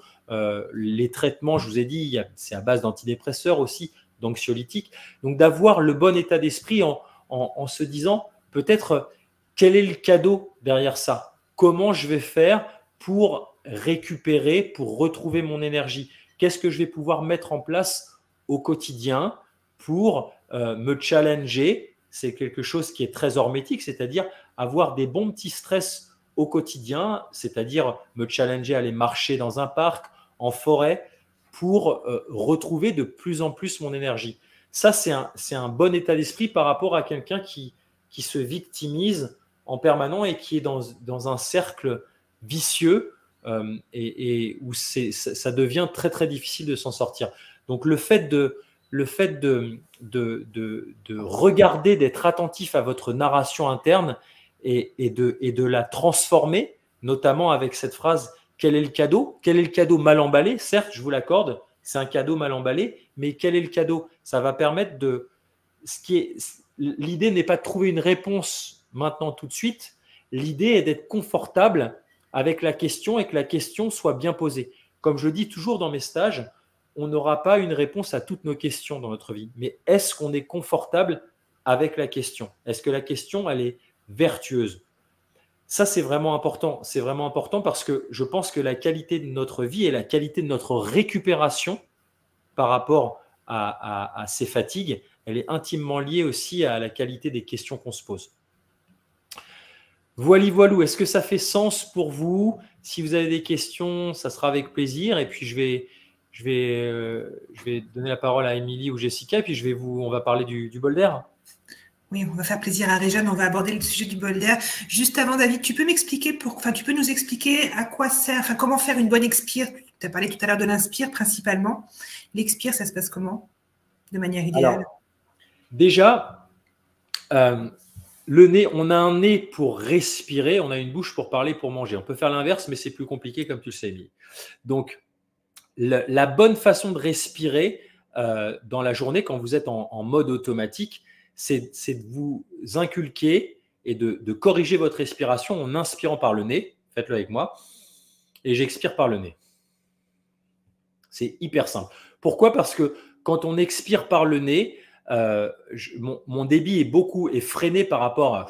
Les traitements, je vous ai dit, c'est à base d'antidépresseurs aussi, d'anxiolytiques. Donc, d'avoir le bon état d'esprit en se disant peut-être quel est le cadeau derrière ça ? Comment je vais faire pour récupérer, pour retrouver mon énergie ? Qu'est-ce que je vais pouvoir mettre en place au quotidien pour me challenger ? C'est quelque chose qui est très hormétique, c'est-à-dire avoir des bons petits stress au quotidien, c'est-à-dire me challenger à aller marcher dans un parc, en forêt, pour retrouver de plus en plus mon énergie. Ça, c'est un bon état d'esprit par rapport à quelqu'un qui se victimise en permanence et qui est dans un cercle vicieux et où ça devient très, très difficile de s'en sortir. Donc, le fait de regarder, d'être attentif à votre narration interne et de la transformer, notamment avec cette phrase « Quel est le cadeau ?» Quel est le cadeau mal emballé ? Certes, je vous l'accorde, c'est un cadeau mal emballé, mais quel est le cadeau ? Ça va permettre L'idée n'est pas de trouver une réponse maintenant tout de suite. L'idée est d'être confortable avec la question et que la question soit bien posée. Comme je dis toujours dans mes stages, on n'aura pas une réponse à toutes nos questions dans notre vie. Mais est-ce qu'on est confortable avec la question ? Est-ce que la question, elle est vertueuse ? Ça, c'est vraiment important. C'est vraiment important parce que je pense que la qualité de notre vie et la qualité de notre récupération par rapport à ces fatigues, elle est intimement liée aussi à la qualité des questions qu'on se pose. Voilou, est-ce que ça fait sens pour vous ? Si vous avez des questions, ça sera avec plaisir. Et puis, je vais donner la parole à Émilie ou Jessica, et puis on va parler du bol d'air. Oui, on va faire plaisir à Réjeanne, on va aborder le sujet du bol d'air. Juste avant, David, tu peux nous expliquer à quoi sert, comment faire une bonne expire ? Tu as parlé tout à l'heure de l'inspire principalement. L'expire, ça se passe comment, de manière idéale ? Alors, déjà, le nez, on a un nez pour respirer, on a une bouche pour parler, pour manger. On peut faire l'inverse, mais c'est plus compliqué, comme tu le sais, Émilie. Donc, la bonne façon de respirer dans la journée, quand vous êtes en mode automatique, c'est de vous inculquer et de corriger votre respiration en inspirant par le nez. Faites-le avec moi. Et j'expire par le nez. C'est hyper simple. Pourquoi ? Parce que quand on expire par le nez, mon débit est freiné par rapport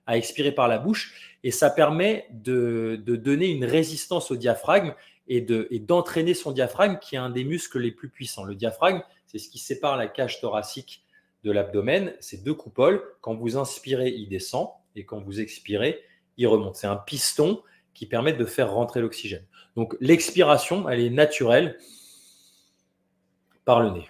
à expirer par la bouche, et ça permet de donner une résistance au diaphragme et d'entraîner son diaphragme, qui est un des muscles les plus puissants. Le diaphragme, c'est ce qui sépare la cage thoracique de l'abdomen. C'est deux coupoles. Quand vous inspirez, il descend, et quand vous expirez, il remonte. C'est un piston qui permet de faire rentrer l'oxygène. Donc, l'expiration, elle est naturelle par le nez.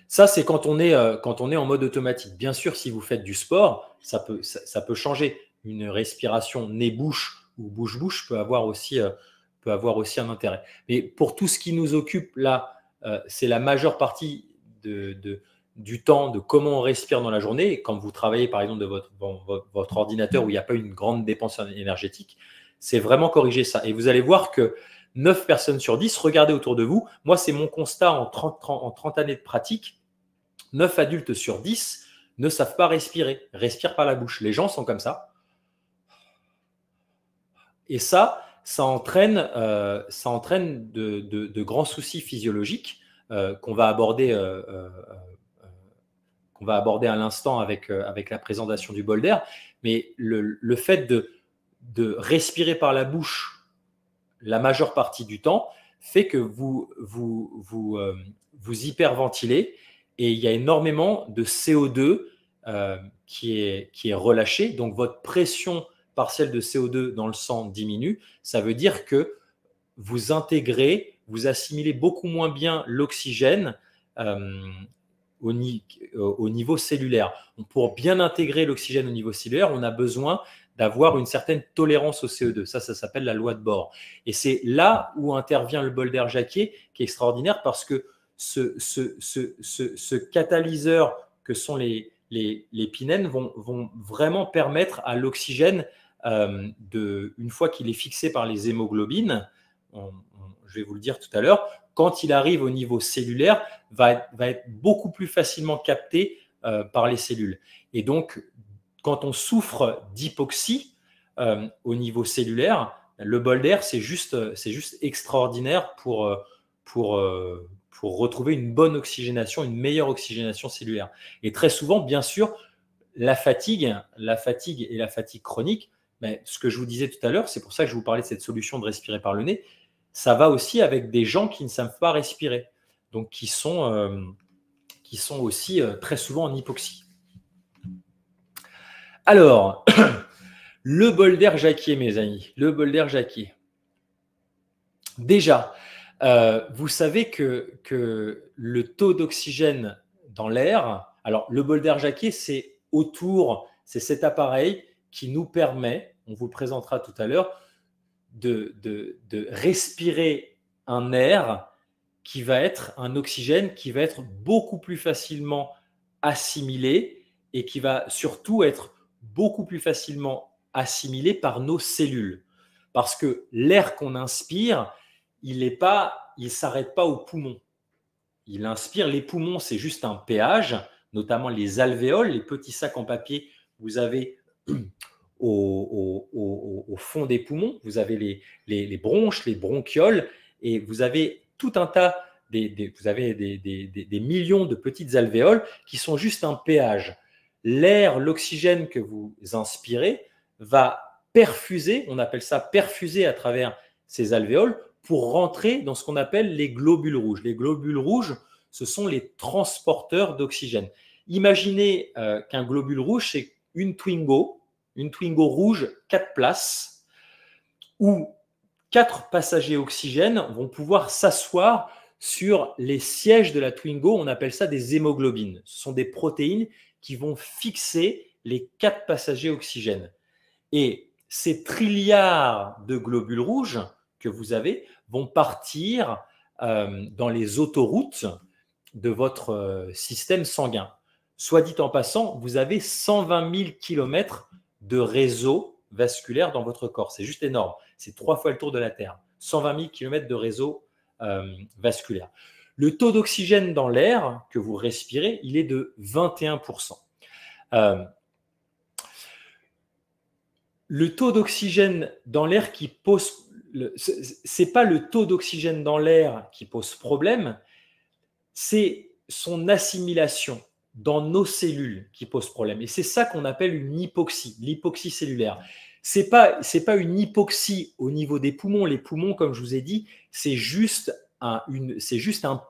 Ça, c'est quand on est en mode automatique. Bien sûr, si vous faites du sport, ça peut changer. Une respiration nez-bouche ou bouche-bouche peut avoir aussi un intérêt. Mais pour tout ce qui nous occupe là, c'est la majeure partie du temps de comment on respire dans la journée. Et quand vous travaillez par exemple de votre ordinateur où il n'y a pas une grande dépense énergétique, c'est vraiment corriger ça. Et vous allez voir que 9 personnes sur 10, regardez autour de vous. Moi, c'est mon constat en 30 années de pratique. 9 adultes sur 10 ne savent pas respirer, respirent par la bouche. Les gens sont comme ça. Et ça entraîne de grands soucis physiologiques qu'on va aborder à l'instant avec la présentation du bol d'air. Mais le fait de respirer par la bouche la majeure partie du temps fait que vous hyperventilez et il y a énormément de CO2 qui est relâché. Donc, votre pression partielle de CO2 dans le sang diminue. Ça veut dire que vous intégrez, vous assimilez beaucoup moins bien l'oxygène au niveau cellulaire. Donc, pour bien intégrer l'oxygène au niveau cellulaire, on a besoin d'avoir une certaine tolérance au CO2. Ça s'appelle la loi de Bohr. Et c'est là où intervient le bol d'air Jacquier, qui est extraordinaire parce que ce catalyseur que sont les pinènes vont vraiment permettre à l'oxygène, une fois qu'il est fixé par les hémoglobines, je vais vous le dire tout à l'heure, quand il arrive au niveau cellulaire, va être beaucoup plus facilement capté par les cellules. Et donc, quand on souffre d'hypoxie au niveau cellulaire, le bol d'air, c'est juste extraordinaire pour retrouver une bonne oxygénation, une meilleure oxygénation cellulaire. Et très souvent, bien sûr, la fatigue et la fatigue chronique, mais ce que je vous disais tout à l'heure, c'est pour ça que je vous parlais de cette solution de respirer par le nez, ça va aussi avec des gens qui ne savent pas respirer, donc qui sont aussi très souvent en hypoxie. Alors, le bol d'air Jacquier, mes amis, le bol d'air Jacquier. Déjà, vous savez que le taux d'oxygène dans l'air, alors le bol d'air Jacquier, c'est cet appareil qui nous permet, on vous le présentera tout à l'heure, de respirer un air qui va être un oxygène qui va être beaucoup plus facilement assimilé et qui va surtout être beaucoup plus facilement assimilé par nos cellules. Parce que l'air qu'on inspire, il ne s'arrête pas aux poumons. Il inspire, les poumons, c'est juste un péage, notamment les alvéoles, les petits sacs en papier que vous avez au fond des poumons. Vous avez les bronches, les bronchioles, et vous avez tout un tas, vous avez des millions de petites alvéoles qui sont juste un péage. L'air, l'oxygène que vous inspirez va perfuser, on appelle ça perfuser à travers ces alvéoles pour rentrer dans ce qu'on appelle les globules rouges. Les globules rouges, ce sont les transporteurs d'oxygène. Imaginez qu'un globule rouge, c'est une Twingo rouge 4 places où 4 passagers oxygène vont pouvoir s'asseoir sur les sièges de la Twingo. On appelle ça des hémoglobines. Ce sont des protéines qui vont fixer les 4 passagers oxygène. Et ces trilliards de globules rouges que vous avez vont partir dans les autoroutes de votre système sanguin. Soit dit en passant, vous avez 120 000 km de réseau vasculaire dans votre corps. C'est juste énorme. C'est 3 fois le tour de la Terre. 120 000 km de réseau vasculaire. Le taux d'oxygène dans l'air que vous respirez, il est de 21%. Le taux d'oxygène dans l'air qui pose... Ce n'est pas le taux d'oxygène dans l'air qui pose problème, c'est son assimilation dans nos cellules qui pose problème. Et c'est ça qu'on appelle une hypoxie, l'hypoxie cellulaire. Ce n'est pas une hypoxie au niveau des poumons. Les poumons, comme je vous ai dit, c'est juste un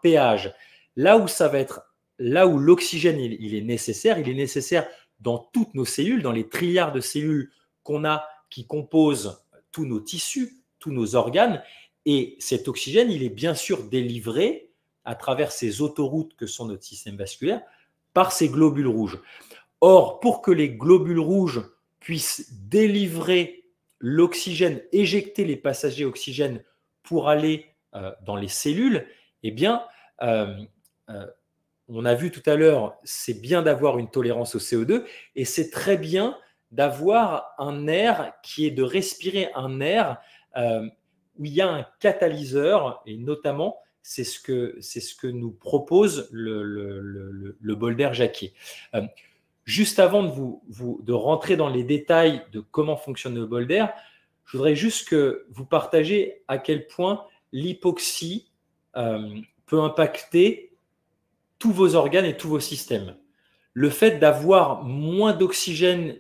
péage. Là où l'oxygène il est nécessaire dans toutes nos cellules, dans les trilliards de cellules qu'on a qui composent tous nos tissus, tous nos organes. Et cet oxygène, il est bien sûr délivré à travers ces autoroutes que sont notre système vasculaire par ces globules rouges. Or, pour que les globules rouges puissent délivrer l'oxygène, éjecter les passagers oxygène pour aller dans les cellules, eh bien, on a vu tout à l'heure, c'est bien d'avoir une tolérance au CO2 et c'est très bien d'avoir un air qui est de respirer un air où il y a un catalyseur, et notamment, c'est ce que nous propose le bol d'air Jacquier. Juste avant de rentrer dans les détails de comment fonctionne le bol d'air, je voudrais juste que vous partagiez à quel point l'hypoxie peut impacter tous vos organes et tous vos systèmes. Le fait d'avoir moins d'oxygène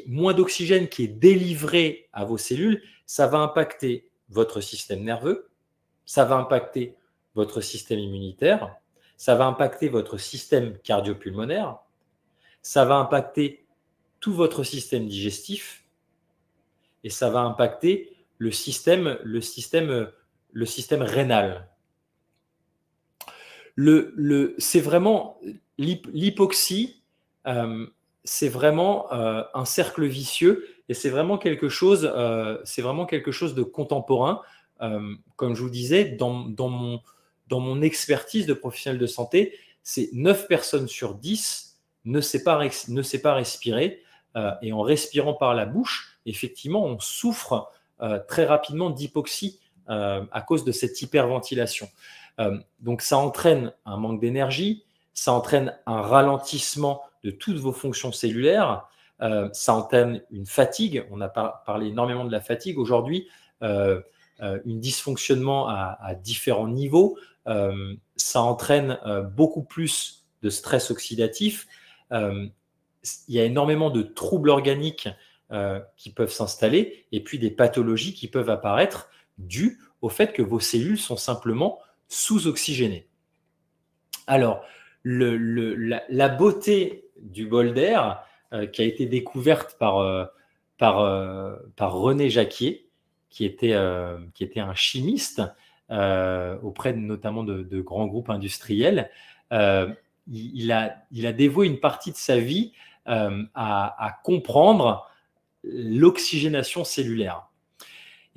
moins d'oxygène qui est délivré à vos cellules, ça va impacter votre système nerveux, ça va impacter votre système immunitaire, ça va impacter votre système cardio-pulmonaire, ça va impacter tout votre système digestif et ça va impacter le système rénal. C'est vraiment l'hypoxie, c'est vraiment un cercle vicieux et c'est vraiment quelque chose de contemporain. Comme je vous disais, dans mon expertise de professionnel de santé, c'est 9 personnes sur 10 ne sait pas respirer. Et en respirant par la bouche, effectivement, on souffre très rapidement d'hypoxie à cause de cette hyperventilation. Donc, ça entraîne un manque d'énergie, ça entraîne un ralentissement de toutes vos fonctions cellulaires, ça entraîne une fatigue. On a parlé énormément de la fatigue aujourd'hui, un dysfonctionnement à différents niveaux. Ça entraîne beaucoup plus de stress oxydatif. Il y a énormément de troubles organiques qui peuvent s'installer et puis des pathologies qui peuvent apparaître dues au fait que vos cellules sont simplement sous-oxygénées. Alors, la beauté du bol d'air qui a été découverte par René Jacquier, qui était un chimiste auprès notamment de grands groupes industriels, il a dévoué une partie de sa vie à comprendre l'oxygénation cellulaire.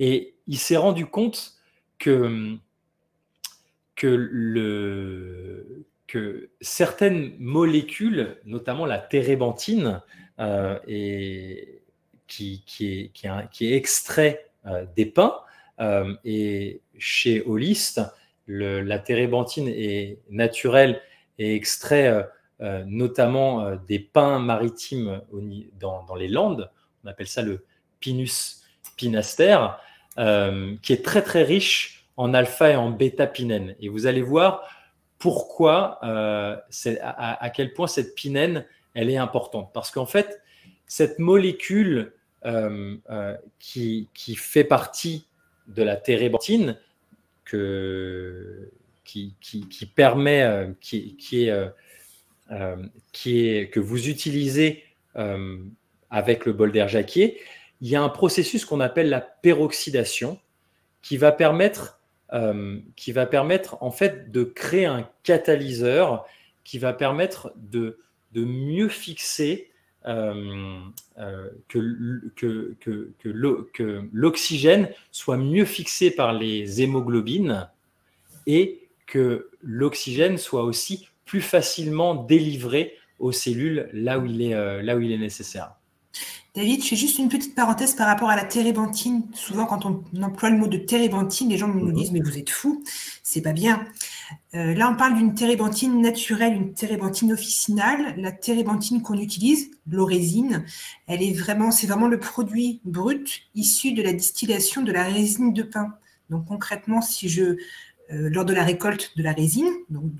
Et il s'est rendu compte que certaines molécules, notamment la térébenthine, qui est extrait des pins, et chez Holist, la térébenthine est naturelle et extrait notamment des pins maritimes dans les Landes. On appelle ça le Pinus pinaster, qui est très très riche en alpha et en bêta-pinène. Et vous allez voir pourquoi, à quel point cette pinène, elle est importante. Parce qu'en fait, cette molécule qui fait partie de la térébenthine, que vous utilisez avec le bol d'air Jacquier, il y a un processus qu'on appelle la peroxydation qui va permettre en fait de créer un catalyseur qui va permettre de mieux fixer que l'oxygène soit mieux fixé par les hémoglobines et que l'oxygène soit aussi plus facilement délivré aux cellules là où il est nécessaire. David, je fais juste une petite parenthèse par rapport à la térébenthine. Souvent, quand on emploie le mot de térébenthine, les gens nous disent « mais vous êtes fous, c'est pas bien ». Là, on parle d'une térébenthine naturelle, une térébenthine officinale. La térébenthine qu'on utilise, l'orésine, c'est vraiment le produit brut issu de la distillation de la résine de pin. Donc concrètement, lors de la récolte de la résine, donc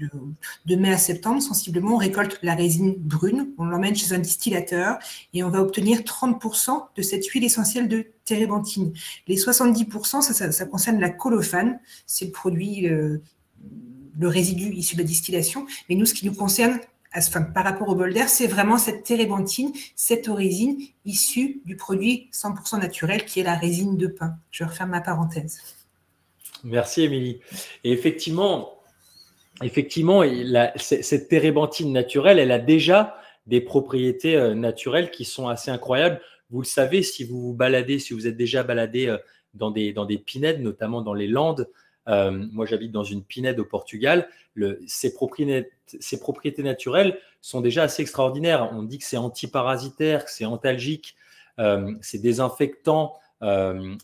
de mai à septembre, sensiblement, on récolte la résine brune, on l'emmène chez un distillateur et on va obtenir 30% de cette huile essentielle de térébenthine. Les 70%, ça concerne la colophane, c'est le produit, le résidu issu de la distillation. Mais nous, ce qui nous concerne, par rapport au bol d'air, c'est vraiment cette térébenthine, cette orésine issue du produit 100% naturel qui est la résine de pin. Je referme ma parenthèse. Merci, Émilie. Et effectivement, cette térébenthine naturelle, elle a déjà des propriétés naturelles qui sont assez incroyables. Vous le savez, si vous êtes déjà baladé dans des pinèdes, notamment dans les Landes. Moi, j'habite dans une pinède au Portugal. Ces propriétés naturelles sont déjà assez extraordinaires. On dit que c'est antiparasitaire, que c'est antalgique, c'est désinfectant,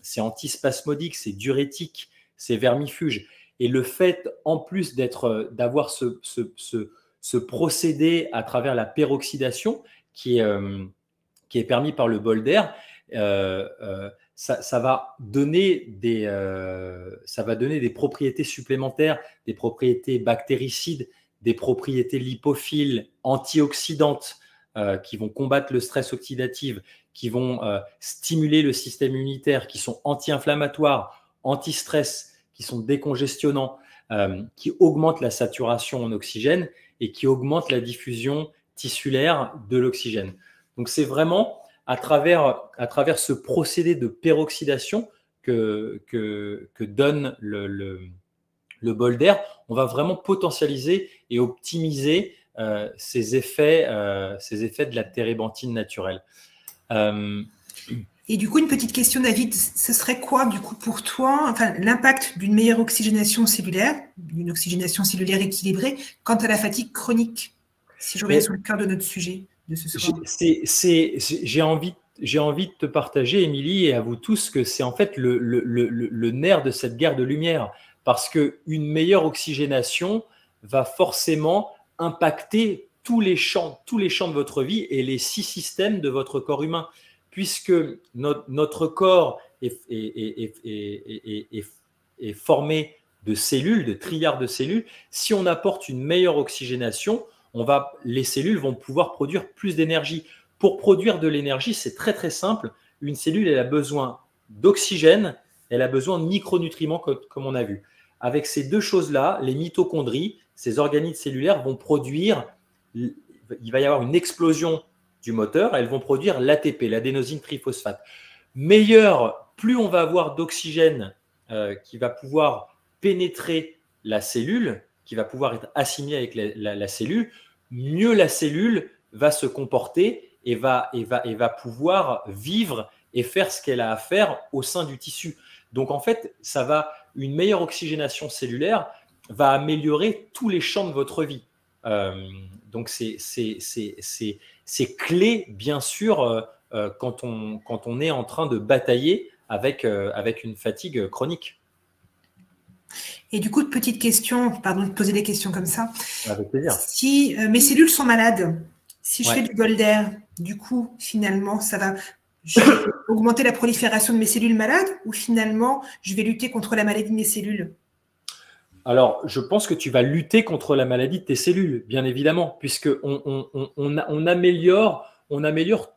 c'est antispasmodique, c'est diurétique, c'est vermifuge. Et le fait, en plus d'avoir ce procédé à travers la peroxydation qui est permis par le bol d'air, ça va donner des propriétés supplémentaires, des propriétés bactéricides, des propriétés lipophiles, antioxydantes, qui vont combattre le stress oxydatif, qui vont stimuler le système immunitaire, qui sont anti-inflammatoires, anti-stress, qui sont décongestionnants, qui augmentent la saturation en oxygène et qui augmentent la diffusion tissulaire de l'oxygène. Donc, c'est vraiment à travers ce procédé de peroxydation que donne le bol d'air, on va vraiment potentialiser et optimiser ces effets de la térébenthine naturelle. Et du coup, une petite question, David, ce serait quoi, du coup, pour toi, l'impact d'une meilleure oxygénation cellulaire, d'une oxygénation cellulaire équilibrée, quant à la fatigue chronique, si je reviens sur le cœur de notre sujet de ce soir? J'ai envie de te partager, Émilie, et à vous tous, que c'est en fait le nerf de cette guerre de lumière, parce qu'une meilleure oxygénation va forcément impacter tous les champs de votre vie et les 6 systèmes de votre corps humain, puisque notre corps est formé de cellules, de trilliards de cellules. Si on apporte une meilleure oxygénation, les cellules vont pouvoir produire plus d'énergie. Pour produire de l'énergie, c'est très très simple. Une cellule, elle a besoin d'oxygène, elle a besoin de micronutriments, comme on a vu. Avec ces deux choses-là, les mitochondries, ces organites cellulaires vont produire, il va y avoir une explosion du moteur, elles vont produire l'ATP, l'adénosine triphosphate. Plus on va avoir d'oxygène qui va pouvoir pénétrer la cellule, qui va pouvoir être assimilé avec la cellule, mieux la cellule va se comporter et va pouvoir vivre et faire ce qu'elle a à faire au sein du tissu. Donc en fait, une meilleure oxygénation cellulaire va améliorer tous les champs de votre vie. Donc c'est clé, bien sûr, quand on est en train de batailler avec une fatigue chronique. Et du coup, petite question, pardon de poser des questions comme ça. Avec plaisir. Si mes cellules sont malades, si je fais du bol d'air, du coup, finalement, ça va augmenter la prolifération de mes cellules malades, ou finalement, je vais lutter contre la maladie de mes cellules? Alors, je pense que tu vas lutter contre la maladie de tes cellules, bien évidemment, puisqu'on améliore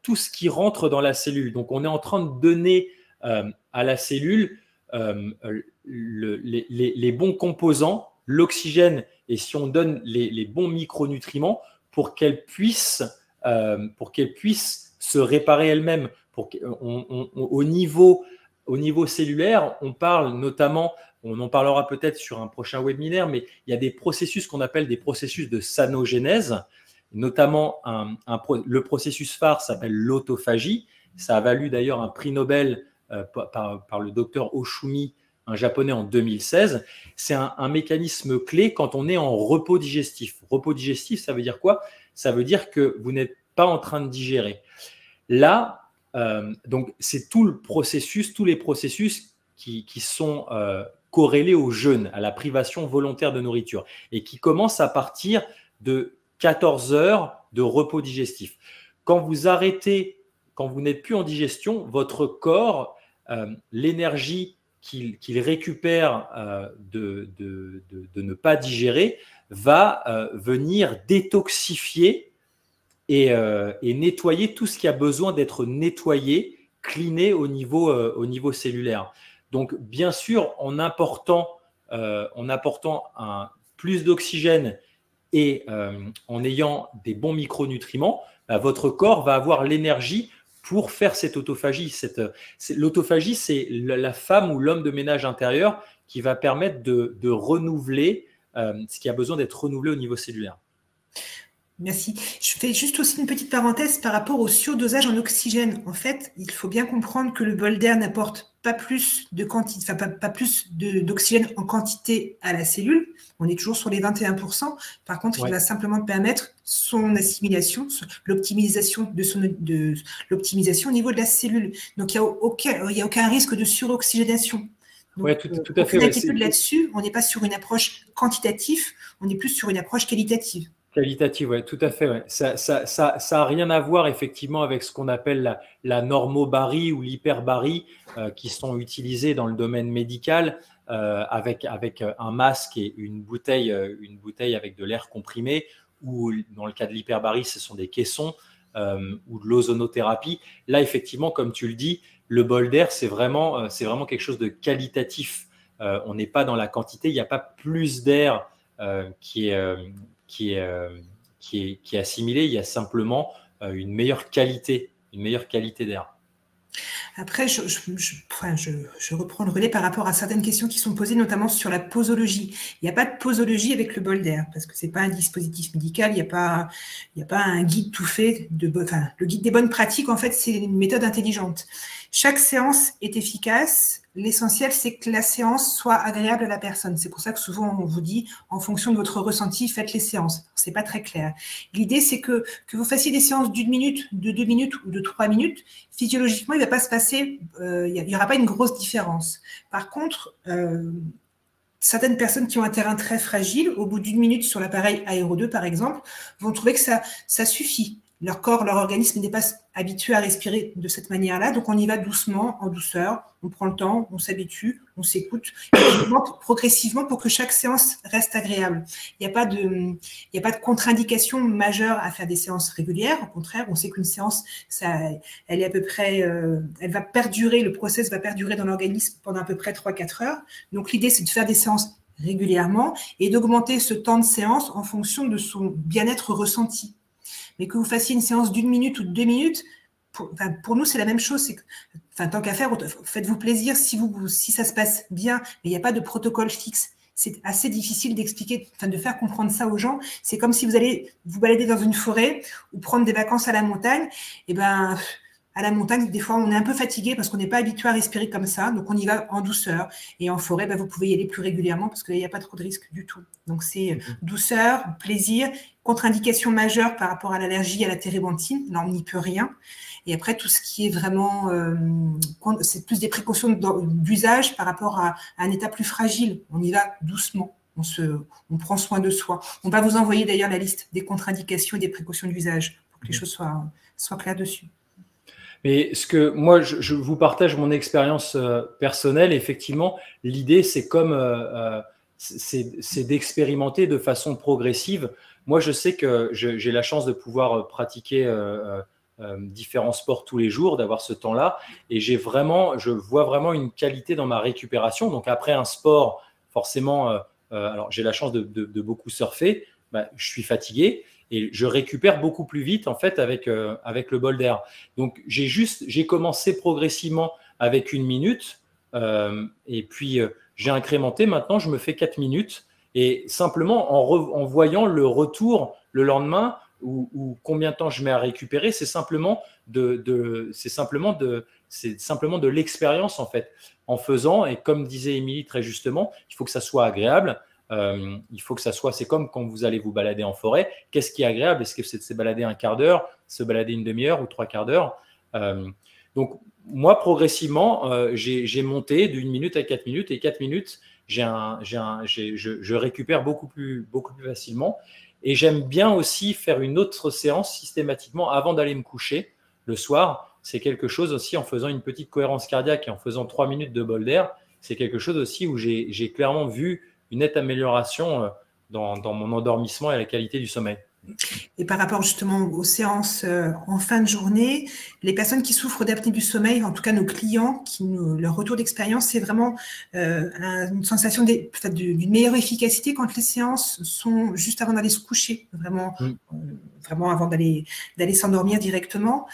tout ce qui rentre dans la cellule. Donc, on est en train de donner à la cellule les bons composants, l'oxygène, et si on donne les bons micronutriments pour qu'elle puisse se réparer elle-même. Au niveau cellulaire, on parle notamment, on en parlera peut-être sur un prochain webinaire, mais il y a des processus qu'on appelle des processus de sanogénèse, notamment le processus phare s'appelle l'autophagie. Ça a valu d'ailleurs un prix Nobel par le docteur Oshumi, un japonais, en 2016. C'est un mécanisme clé quand on est en repos digestif. Repos digestif, ça veut dire quoi? Ça veut dire que vous n'êtes pas en train de digérer. Là, donc c'est tous les processus qui sont corrélés au jeûne, à la privation volontaire de nourriture, et qui commencent à partir de 14 heures de repos digestif. Quand vous arrêtez, quand vous n'êtes plus en digestion, votre corps, l'énergie qu'il récupère de ne pas digérer va venir détoxifier et nettoyer tout ce qui a besoin d'être nettoyé, cleané au niveau cellulaire. Donc, bien sûr, en apportant plus d'oxygène et en ayant des bons micronutriments, votre corps va avoir l'énergie pour faire cette autophagie. L'autophagie, c'est la femme ou l'homme de ménage intérieur qui va permettre de renouveler ce qui a besoin d'être renouvelé au niveau cellulaire. Merci. Je fais juste aussi une petite parenthèse par rapport au surdosage en oxygène. En fait, il faut bien comprendre que le bol d'air n'apporte pas plus de quantité, enfin pas plus d'oxygène en quantité à la cellule. On est toujours sur les 21%. Par contre, il va simplement permettre son assimilation, l'optimisation de l'optimisation au niveau de la cellule. Donc, il n'y a aucun risque de suroxygénation. Oui, tout à fait. Aucune inquiétude là-dessus. On n'est pas sur une approche quantitative, on est plus sur une approche qualitative. Qualitative, oui, tout à fait. Ouais. Ça a rien à voir effectivement avec ce qu'on appelle la normobarie ou l'hyperbarie qui sont utilisés dans le domaine médical avec un masque et une bouteille avec de l'air comprimé, ou dans le cas de l'hyperbarie, ce sont des caissons ou de l'ozonothérapie. Là, effectivement, comme tu le dis, le bol d'air, c'est vraiment quelque chose de qualitatif. On n'est pas dans la quantité, il n'y a pas plus d'air qui est assimilé, il y a simplement une meilleure qualité d'air. Après, je reprends le relais par rapport à certaines questions qui sont posées, notamment sur la posologie. Il n'y a pas de posologie avec le bol d'air, parce que ce n'est pas un dispositif médical, il n'y a pas un guide tout fait. Le guide des bonnes pratiques, en fait, c'est une méthode intelligente. Chaque séance est efficace. L'essentiel, c'est que la séance soit agréable à la personne. C'est pour ça que souvent, on vous dit, en fonction de votre ressenti, faites les séances. C'est pas très clair. L'idée, c'est que vous fassiez des séances d'1 minute, de 2 minutes ou de 3 minutes. Physiologiquement, il ne va pas se passer, il n'y aura pas une grosse différence. Par contre, certaines personnes qui ont un terrain très fragile, au bout d'1 minute sur l'appareil Aéro 2, par exemple, vont trouver que ça suffit. Leur corps, leur organisme n'est pas habitué à respirer de cette manière-là, donc on y va doucement, en douceur, on prend le temps, on s'habitue, on s'écoute, et on augmente progressivement pour que chaque séance reste agréable. Il n'y a pas de contre-indication majeure à faire des séances régulières. Au contraire, on sait qu'une séance, elle est à peu près, elle va perdurer, le process va perdurer dans l'organisme pendant à peu près 3-4 heures. Donc l'idée, c'est de faire des séances régulièrement et d'augmenter ce temps de séance en fonction de son bien-être ressenti. Mais que vous fassiez une séance d'1 minute ou de 2 minutes, pour nous, c'est la même chose. Tant qu'à faire, faites-vous plaisir si ça se passe bien, mais il n'y a pas de protocole fixe. C'est assez difficile d'expliquer, de faire comprendre ça aux gens. C'est comme si vous allez vous balader dans une forêt ou prendre des vacances à la montagne. Et à la montagne, des fois, on est un peu fatigué parce qu'on n'est pas habitué à respirer comme ça. Donc, on y va en douceur. Et en forêt, vous pouvez y aller plus régulièrement parce qu'il n'y a pas trop de risques du tout. Donc, c'est douceur, plaisir, contre-indication majeure par rapport à l'allergie à la térébenthine. Là, on n'y peut rien. Et après, tout ce qui est vraiment… c'est plus des précautions d'usage par rapport à un état plus fragile. On y va doucement. On prend soin de soi. On va vous envoyer d'ailleurs la liste des contre-indications et des précautions d'usage pour que les choses soient claires dessus. Mais moi, je vous partage mon expérience personnelle. Effectivement, l'idée, c'est c'est d'expérimenter de façon progressive. Moi, je sais que j'ai la chance de pouvoir pratiquer différents sports tous les jours, d'avoir ce temps-là, et je vois vraiment une qualité dans ma récupération. Donc après un sport, forcément, alors j'ai la chance de beaucoup surfer, je suis fatigué. Et je récupère beaucoup plus vite en fait avec le bol d'air. Donc j'ai commencé progressivement avec 1 minute et puis j'ai incrémenté. Maintenant, je me fais 4 minutes et simplement en voyant le retour le lendemain ou combien de temps je mets à récupérer, c'est simplement de l'expérience en fait. En faisant, et comme disait Émilie très justement, il faut que ça soit agréable. Il faut que ça soit, c'est comme quand vous allez vous balader en forêt. Qu'est-ce qui est agréable? Est-ce que c'est de se balader un quart d'heure, se balader une demi-heure ou 3/4 d'heure? Donc, moi, progressivement, j'ai monté d'1 minute à 4 minutes et 4 minutes, je récupère beaucoup plus facilement. Et j'aime bien aussi faire une autre séance systématiquement avant d'aller me coucher le soir. C'est quelque chose aussi en faisant une petite cohérence cardiaque et en faisant 3 minutes de bol d'air. C'est quelque chose aussi où j'ai clairement vu une nette amélioration dans mon endormissement et la qualité du sommeil. Et par rapport justement aux séances en fin de journée, les personnes qui souffrent d'apnée du sommeil, en tout cas nos clients, leur retour d'expérience, c'est vraiment une sensation d'une meilleure efficacité quand les séances sont juste avant d'aller se coucher, vraiment avant d'aller s'endormir directement.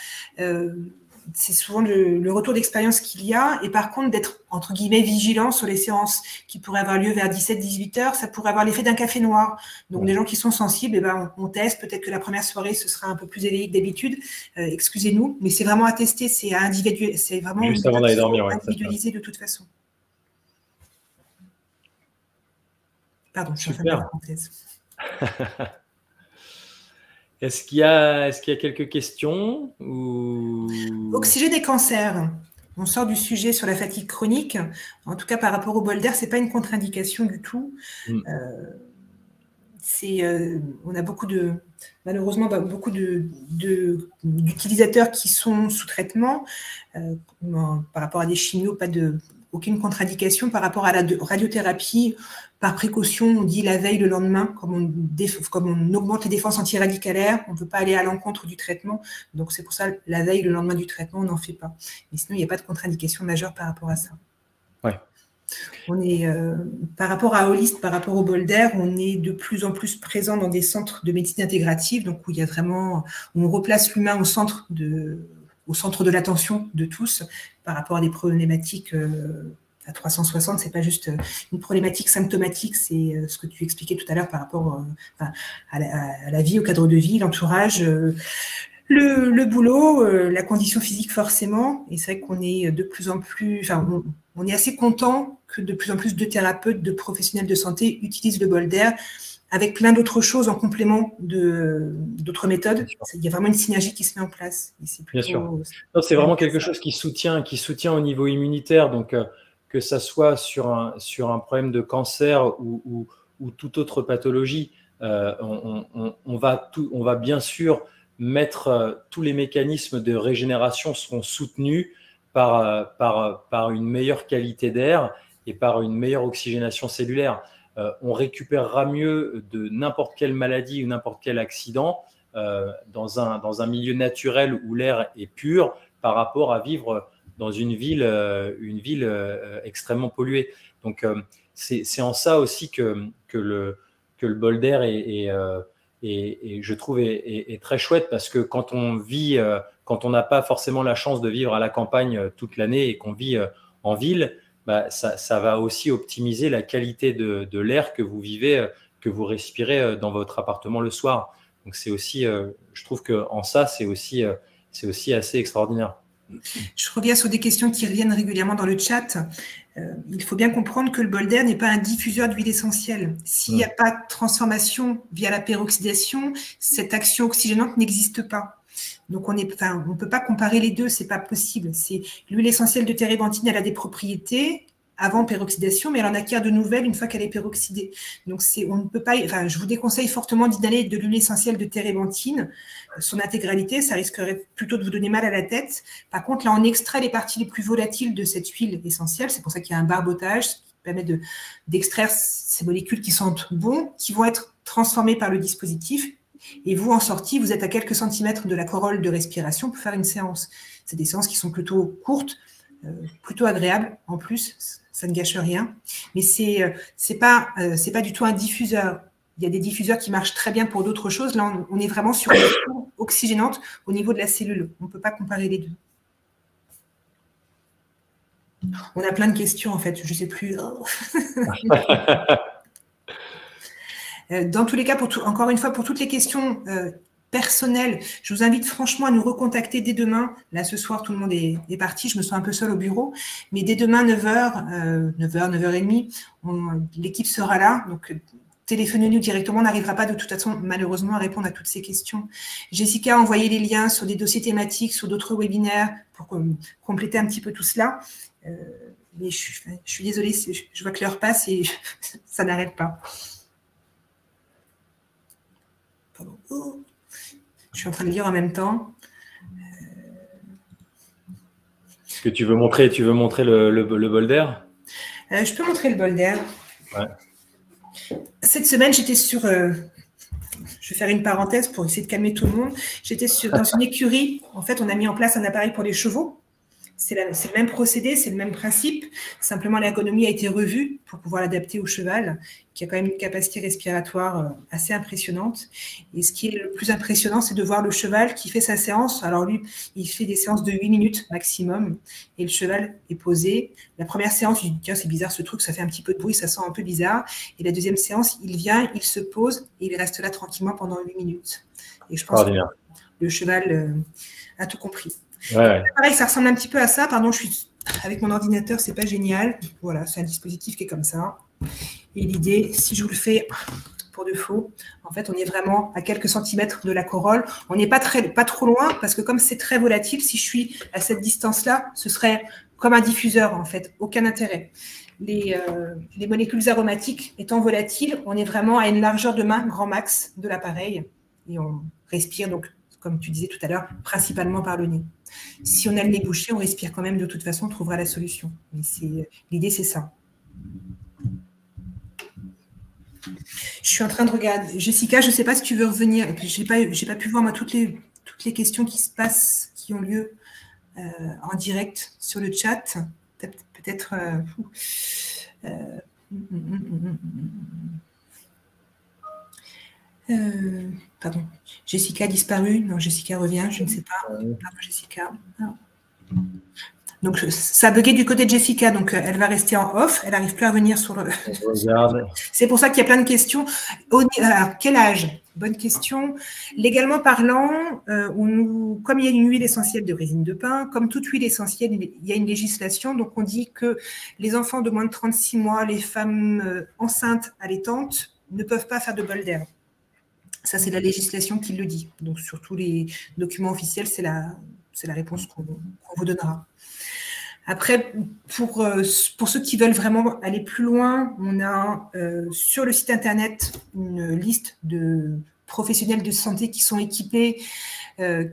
c'est souvent le retour d'expérience qu'il y a. Et par contre, d'être, entre guillemets, vigilant sur les séances qui pourraient avoir lieu vers 17-18 heures, ça pourrait avoir l'effet d'un café noir. Donc, des gens qui sont sensibles, eh ben, on teste. Peut-être que la première soirée, ce sera un peu plus élevé que d'habitude. Excusez-nous, mais c'est vraiment à tester. C'est à individualiser. C'est vraiment juste avant d'aller dormir, individualiser de toute façon. Pardon, je suis en train de faire la parenthèse. Est-ce qu'il y a quelques questions ou... Oxygène et cancer. On sort du sujet sur la fatigue chronique. En tout cas, par rapport au bol d'air, ce n'est pas une contre-indication du tout. On a malheureusement beaucoup d'utilisateurs qui sont sous traitement. Par rapport à des chimios, aucune contre-indication. Par rapport à la radiothérapie, par précaution, on dit la veille, le lendemain, comme on augmente les défenses antiradicalaires, on ne peut pas aller à l'encontre du traitement. Donc, c'est pour ça, la veille, le lendemain du traitement, on n'en fait pas. Mais sinon, il n'y a pas de contre-indication majeure par rapport à ça. Ouais. On est, par rapport à Holist, par rapport au bol d'air, on est de plus en plus présent dans des centres de médecine intégrative, donc où il y a vraiment, où on replace l'humain au centre de l'attention de tous, par rapport à des problématiques à 360, c'est pas juste une problématique symptomatique, c'est ce que tu expliquais tout à l'heure par rapport à la vie, au cadre de vie, l'entourage, le boulot, la condition physique forcément. Et c'est vrai qu'on est de plus en plus, on est assez content que de plus en plus de thérapeutes, de professionnels de santé utilisent le bol d'air avec plein d'autres choses en complément d'autres méthodes. Il y a vraiment une synergie qui se met en place. Bien sûr. C'est vraiment quelque chose qui soutient au niveau immunitaire. Donc, que ça soit sur un problème de cancer ou toute autre pathologie, on va bien sûr mettre tous les mécanismes de régénération seront soutenus par une meilleure qualité d'air et par une meilleure oxygénation cellulaire. On récupérera mieux de n'importe quelle maladie ou n'importe quel accident dans un milieu naturel où l'air est pur par rapport à vivre dans une ville extrêmement polluée. Donc, c'est en ça aussi que le bol d'air est je trouve est très chouette, parce que quand on n'a pas forcément la chance de vivre à la campagne toute l'année et qu'on vit en ville, ça va aussi optimiser la qualité de l'air que vous vivez, que vous respirez dans votre appartement le soir. Donc c'est aussi, je trouve qu'en ça, c'est aussi assez extraordinaire. Je reviens sur des questions qui reviennent régulièrement dans le chat. Il faut bien comprendre que le bol d'air n'est pas un diffuseur d'huile essentielle. S'il n'y a pas de transformation via la peroxydation, cette action oxygénante n'existe pas. Donc, on ne peut pas comparer les deux, c'est pas possible. L'huile essentielle de térébenthine, elle a des propriétés avant peroxydation, mais elle en acquiert de nouvelles une fois qu'elle est peroxydée. Donc, on ne peut pas. Je vous déconseille fortement d'inhaler de l'huile essentielle de térébenthine, son intégralité, ça risquerait plutôt de vous donner mal à la tête. Par contre, là, on extrait les parties les plus volatiles de cette huile essentielle. C'est pour ça qu'il y a un barbotage qui permet d'extraire ces molécules qui sentent bon, qui vont être transformées par le dispositif. Et vous, en sortie, vous êtes à quelques centimètres de la corolle de respiration pour faire une séance. C'est des séances qui sont plutôt courtes, plutôt agréables en plus, ça ne gâche rien. Mais c'est pas du tout un diffuseur. Il y a des diffuseurs qui marchent très bien pour d'autres choses. Là, on est vraiment sur une action oxygénante au niveau de la cellule. On ne peut pas comparer les deux. On a plein de questions, en fait. Je ne sais plus. Dans tous les cas, encore une fois, pour toutes les questions personnelles, je vous invite franchement à nous recontacter dès demain. Là, ce soir, tout le monde est parti. Je me sens un peu seule au bureau. Mais dès demain, 9h, 9h30, l'équipe sera là. Donc, téléphonez-nous directement. On n'arrivera pas de toute façon, malheureusement, à répondre à toutes ces questions. Jessica a envoyé les liens sur des dossiers thématiques, sur d'autres webinaires pour compléter un petit peu tout cela. Mais je suis désolée, je vois que l'heure passe et ça n'arrête pas. Pardon. Oh. Je suis en train de lire en même temps. Est-ce que tu veux montrer le bol d'air? Je peux montrer le bol d'air. Ouais. Cette semaine, j'étais sur... je vais faire une parenthèse pour essayer de calmer tout le monde. J'étais dans une écurie. En fait, on a mis en place un appareil pour les chevaux. C'est le même procédé, c'est le même principe. Simplement, l'ergonomie a été revue pour pouvoir l'adapter au cheval, qui a quand même une capacité respiratoire assez impressionnante. Et ce qui est le plus impressionnant, c'est de voir le cheval qui fait sa séance. Alors lui, il fait des séances de 8 minutes maximum, et le cheval est posé. La première séance, il dit, tiens, c'est bizarre ce truc, ça fait un petit peu de bruit, ça sent un peu bizarre. Et la deuxième séance, il vient, il se pose, et il reste là tranquillement pendant 8 minutes. Et je pense que le cheval a tout compris. Ouais. Pareil, ça ressemble un petit peu à ça. Pardon, je suis avec mon ordinateur, c'est pas génial. Voilà, c'est un dispositif qui est comme ça. Et l'idée, si je vous le fais pour de faux, en fait, on est vraiment à quelques centimètres de la corolle. On n'est pas trop loin, parce que comme c'est très volatile, si je suis à cette distance-là, ce serait comme un diffuseur, en fait. Aucun intérêt. Les molécules aromatiques étant volatiles, on est vraiment à une largeur de main, grand max, de l'appareil. Et on respire, donc, comme tu disais tout à l'heure, principalement par le nez. Si on a le nez bouché, on respire quand même, de toute façon, on trouvera la solution. L'idée, c'est ça. Je suis en train de regarder. Jessica, je ne sais pas si tu veux revenir. Je n'ai pas pu voir, moi, toutes les questions qui se passent, qui ont lieu en direct sur le chat. Peut-être... pardon. Jessica a disparu. Non, Jessica revient, je ne sais pas. Pardon, Jessica. Non. Donc, ça a bugué du côté de Jessica, donc elle va rester en off. Elle n'arrive plus à revenir sur le... C'est pour ça qu'il y a plein de questions. Alors, quel âge? Bonne question. Légalement parlant, comme il y a une huile essentielle de résine de pin, comme toute huile essentielle, il y a une législation. Donc, on dit que les enfants de moins de 36 mois, les femmes enceintes allaitantes, ne peuvent pas faire de bol d'air. Ça, c'est la législation qui le dit. Donc, sur tous les documents officiels, c'est la réponse qu'on vous donnera. Après, pour ceux qui veulent vraiment aller plus loin, on a sur le site internet une liste de professionnels de santé qui sont équipés,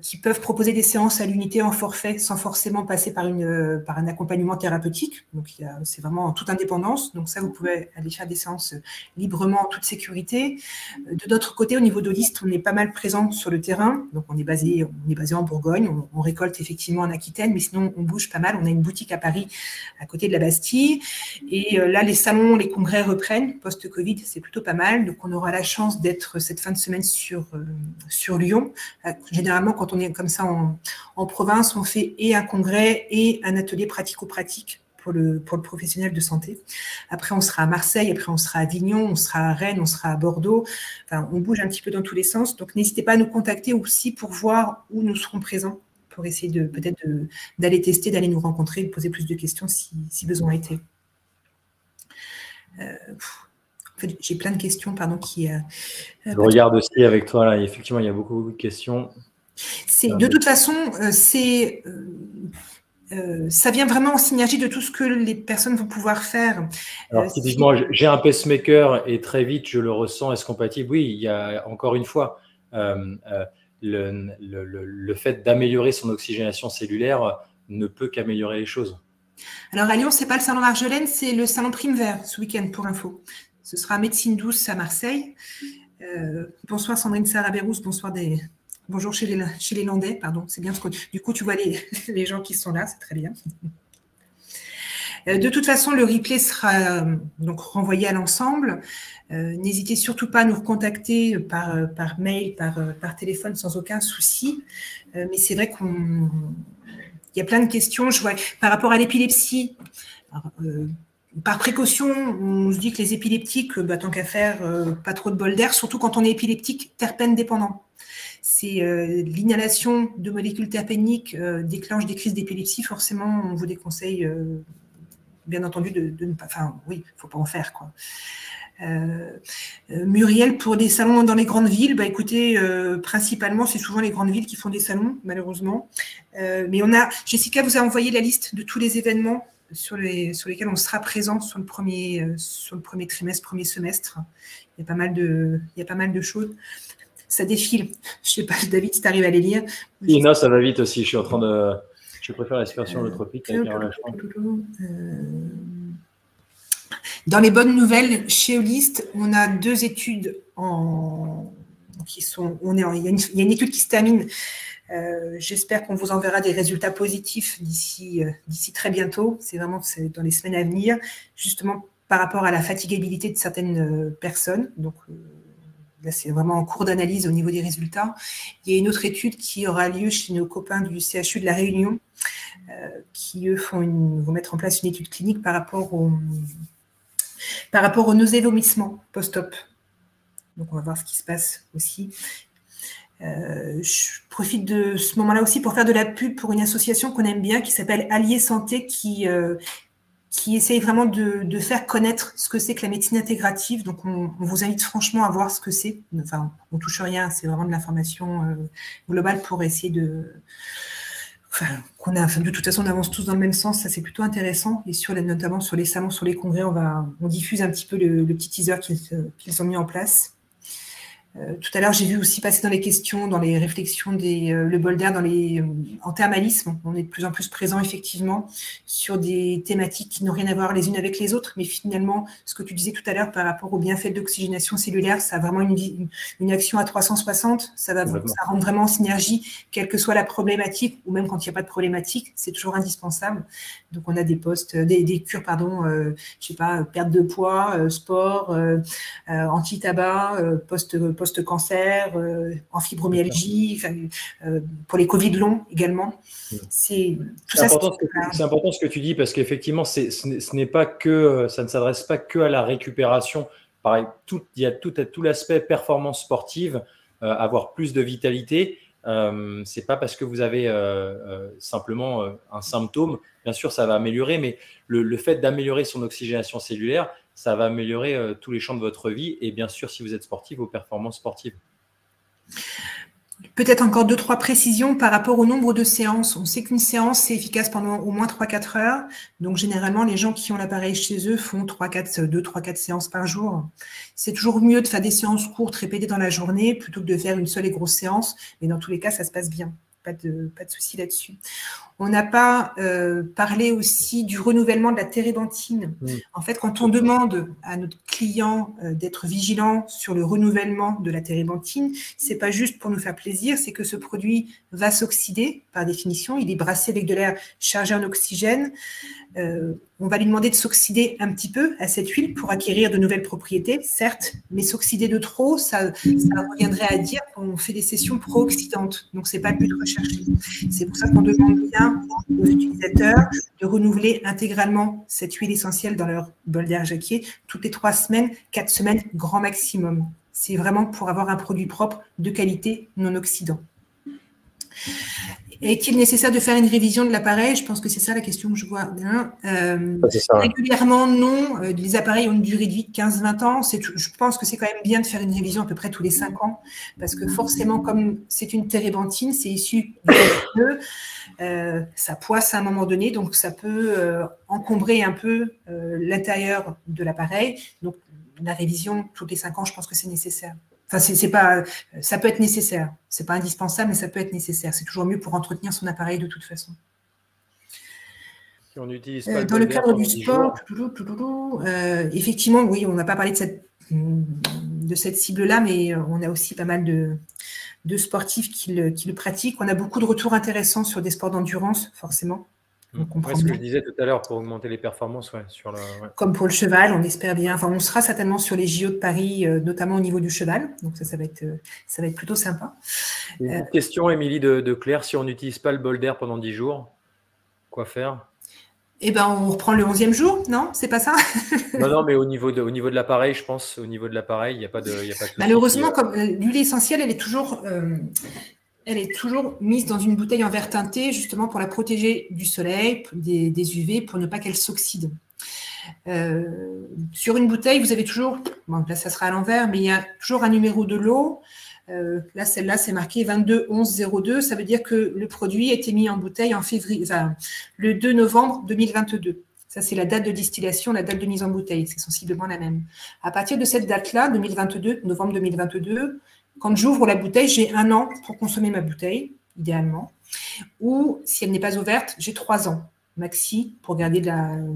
qui peuvent proposer des séances à l'unité en forfait sans forcément passer par un accompagnement thérapeutique. Donc, c'est vraiment en toute indépendance. Donc, ça, vous pouvez aller faire des séances librement, en toute sécurité. De notre côté, au niveau de l'Ist, on est pas mal présent sur le terrain. Donc, on est basé en Bourgogne. On récolte effectivement en Aquitaine, mais sinon, on bouge pas mal. On a une boutique à Paris, à côté de la Bastille. Et là, les salons, les congrès reprennent. Post-Covid, c'est plutôt pas mal. Donc, on aura la chance d'être cette fin de semaine sur Lyon. Généralement, quand on est comme ça en province, on fait et un congrès et un atelier pratico-pratique pour le professionnel de santé. Après, on sera à Marseille, après on sera à Avignon, on sera à Rennes, on sera à Bordeaux. Enfin, on bouge un petit peu dans tous les sens. Donc, n'hésitez pas à nous contacter aussi pour voir où nous serons présents, pour essayer peut-être d'aller tester, d'aller nous rencontrer, de poser plus de questions si besoin était. En fait, j'ai plein de questions, pardon, qui... Je regarde aussi avec toi, là. Effectivement, il y a beaucoup de questions. De toute façon, ça vient vraiment en synergie de tout ce que les personnes vont pouvoir faire. Alors, typiquement, j'ai un pacemaker et très vite, je le ressens, est-ce compatible? Oui, il y a encore une fois, le fait d'améliorer son oxygénation cellulaire ne peut qu'améliorer les choses. Alors, à Lyon, ce n'est pas le salon Marjolaine, c'est le salon Prime Vert ce week-end, pour info. Ce sera Médecine douce à Marseille. Bonsoir Sandrine Sarah-Bérousse, bonjour chez les Landais, pardon, c'est bien. Du coup, tu vois les gens qui sont là, c'est très bien. De toute façon, le replay sera donc renvoyé à l'ensemble. N'hésitez surtout pas à nous recontacter par mail, par téléphone, sans aucun souci. Mais c'est vrai qu'il y a plein de questions. Je vois, par rapport à l'épilepsie, par précaution, on se dit que les épileptiques, tant qu'à faire, pas trop de bol d'air, surtout quand on est épileptique, terpène dépendant. C'est l'inhalation de molécules terpéniques déclenche des crises d'épilepsie. Forcément, on vous déconseille, bien entendu, de ne pas... Enfin, oui, il ne faut pas en faire, quoi. Muriel, pour des salons dans les grandes villes, écoutez, principalement, c'est souvent les grandes villes qui font des salons, malheureusement. Mais Jessica vous a envoyé la liste de tous les événements sur lesquels on sera présent sur le premier trimestre, premier semestre. Il y a pas mal de choses. Ça défile. Je ne sais pas, David, si tu arrives à les lire. Non, ça va vite aussi. Je préfère l'expression holotropique avec un relâchement. Dans les bonnes nouvelles, chez Eulist, on a 2 études il y a une étude qui se termine J'espère qu'on vous enverra des résultats positifs d'ici très bientôt. C'est dans les semaines à venir, justement par rapport à la fatigabilité de certaines personnes. Donc, là, c'est vraiment en cours d'analyse au niveau des résultats. Il y a une autre étude qui aura lieu chez nos copains du CHU de La Réunion, qui, eux, vont mettre en place une étude clinique par rapport aux nausées et vomissements post-op. Donc, on va voir ce qui se passe aussi. Je profite de ce moment-là aussi pour faire de la pub pour une association qu'on aime bien qui s'appelle Allier Santé, qui essaye vraiment de faire connaître ce que c'est que la médecine intégrative. Donc, on vous invite franchement à voir ce que c'est. Enfin, on ne touche rien, c'est vraiment de l'information globale pour essayer de... de toute façon, on avance tous dans le même sens, ça c'est plutôt intéressant. Et notamment sur les salons, sur les congrès, on diffuse un petit peu le petit teaser qu'ils ont mis en place. Tout à l'heure, j'ai vu aussi passer dans les questions, dans les réflexions le Boulder, en thermalisme. On est de plus en plus présent, effectivement, sur des thématiques qui n'ont rien à voir les unes avec les autres. Mais finalement, ce que tu disais tout à l'heure par rapport au bienfait de l'oxygénation cellulaire, ça a vraiment une action à 360. Ça rentre vraiment en synergie, quelle que soit la problématique, ou même quand il n'y a pas de problématique, c'est toujours indispensable. Donc, on a des cures, je sais pas, perte de poids, sport, anti-tabac, post-cancer, en fibromyalgie, pour les Covid longs également. C'est important ce que tu dis, parce qu'effectivement, ce n'est pas que, ça ne s'adresse pas que à la récupération. Pareil, il y a tout l'aspect performance sportive, avoir plus de vitalité. C'est pas parce que vous avez simplement un symptôme. Bien sûr, ça va améliorer, mais le fait d'améliorer son oxygénation cellulaire, ça va améliorer tous les champs de votre vie et bien sûr, si vous êtes sportif, vos performances sportives. Peut-être encore 2-3 précisions par rapport au nombre de séances. On sait qu'une séance, c'est efficace pendant au moins 3-4 heures. Donc, généralement, les gens qui ont l'appareil chez eux font 2-3-4 séances par jour. C'est toujours mieux de faire des séances courtes répétées dans la journée plutôt que de faire une seule et grosse séance. Mais dans tous les cas, ça se passe bien. Pas de souci là-dessus. On n'a pas parlé aussi du renouvellement de la térébenthine. En fait, quand on demande à notre client d'être vigilant sur le renouvellement de la térébenthine, c'est pas juste pour nous faire plaisir, c'est que ce produit va s'oxyder par définition. Il est brassé avec de l'air chargé en oxygène. On va lui demander de s'oxyder un petit peu à cette huile pour acquérir de nouvelles propriétés, certes, mais s'oxyder de trop, ça reviendrait à dire qu'on fait des sessions pro-oxydantes. Donc, c'est pas le but recherché. C'est pour ça qu'on demande bien aux utilisateurs de renouveler intégralement cette huile essentielle dans leur bol d'air jacquier toutes les 3 semaines, 4 semaines, grand maximum. C'est vraiment pour avoir un produit propre, de qualité, non oxydant. Est-il nécessaire de faire une révision de l'appareil? Je pense que c'est ça la question que je vois. Régulièrement, non. Les appareils ont une durée de vie de 15-20 ans. Je pense que c'est quand même bien de faire une révision à peu près tous les 5 ans, parce que forcément, comme c'est une térébenthine, c'est issu du feu, ça poisse à un moment donné, donc ça peut encombrer un peu l'intérieur de l'appareil. Donc, la révision tous les 5 ans, je pense que c'est nécessaire. Enfin, ça peut être nécessaire. C'est pas indispensable, mais ça peut être nécessaire. C'est toujours mieux pour entretenir son appareil de toute façon. Si on n'utilise pas dans le cadre du sport, effectivement, oui, on n'a pas parlé de cette cible-là, mais on a aussi pas mal de sportifs qui le pratiquent. On a beaucoup de retours intéressants sur des sports d'endurance, forcément. C'est ce que je disais tout à l'heure pour augmenter les performances. Comme pour le cheval, on espère bien. Enfin, on sera certainement sur les JO de Paris, notamment au niveau du cheval. Donc, ça va être plutôt sympa. Une question, Émilie, de Claire. Si on n'utilise pas le bol d'air pendant 10 jours, quoi faire? Eh ben, on reprend le 11e jour, non? C'est pas ça? Non, mais au niveau de l'appareil, je pense, au niveau de l'appareil, il n'y a pas de Malheureusement, comme l'huile essentielle, elle est toujours mise dans une bouteille en verre teinté, justement pour la protéger du soleil, des UV, pour ne pas qu'elle s'oxyde. Sur une bouteille, vous avez toujours, bon, là ça sera à l'envers, mais il y a toujours un numéro de lot. Là, celle-là, c'est marqué 22-11-02. Ça veut dire que le produit a été mis en bouteille en février, le 2 novembre 2022. Ça, c'est la date de distillation, la date de mise en bouteille. C'est sensiblement la même. À partir de cette date-là, 2022, novembre 2022, quand j'ouvre la bouteille, j'ai 1 an pour consommer ma bouteille, idéalement. Ou, si elle n'est pas ouverte, j'ai 3 ans maxi pour garder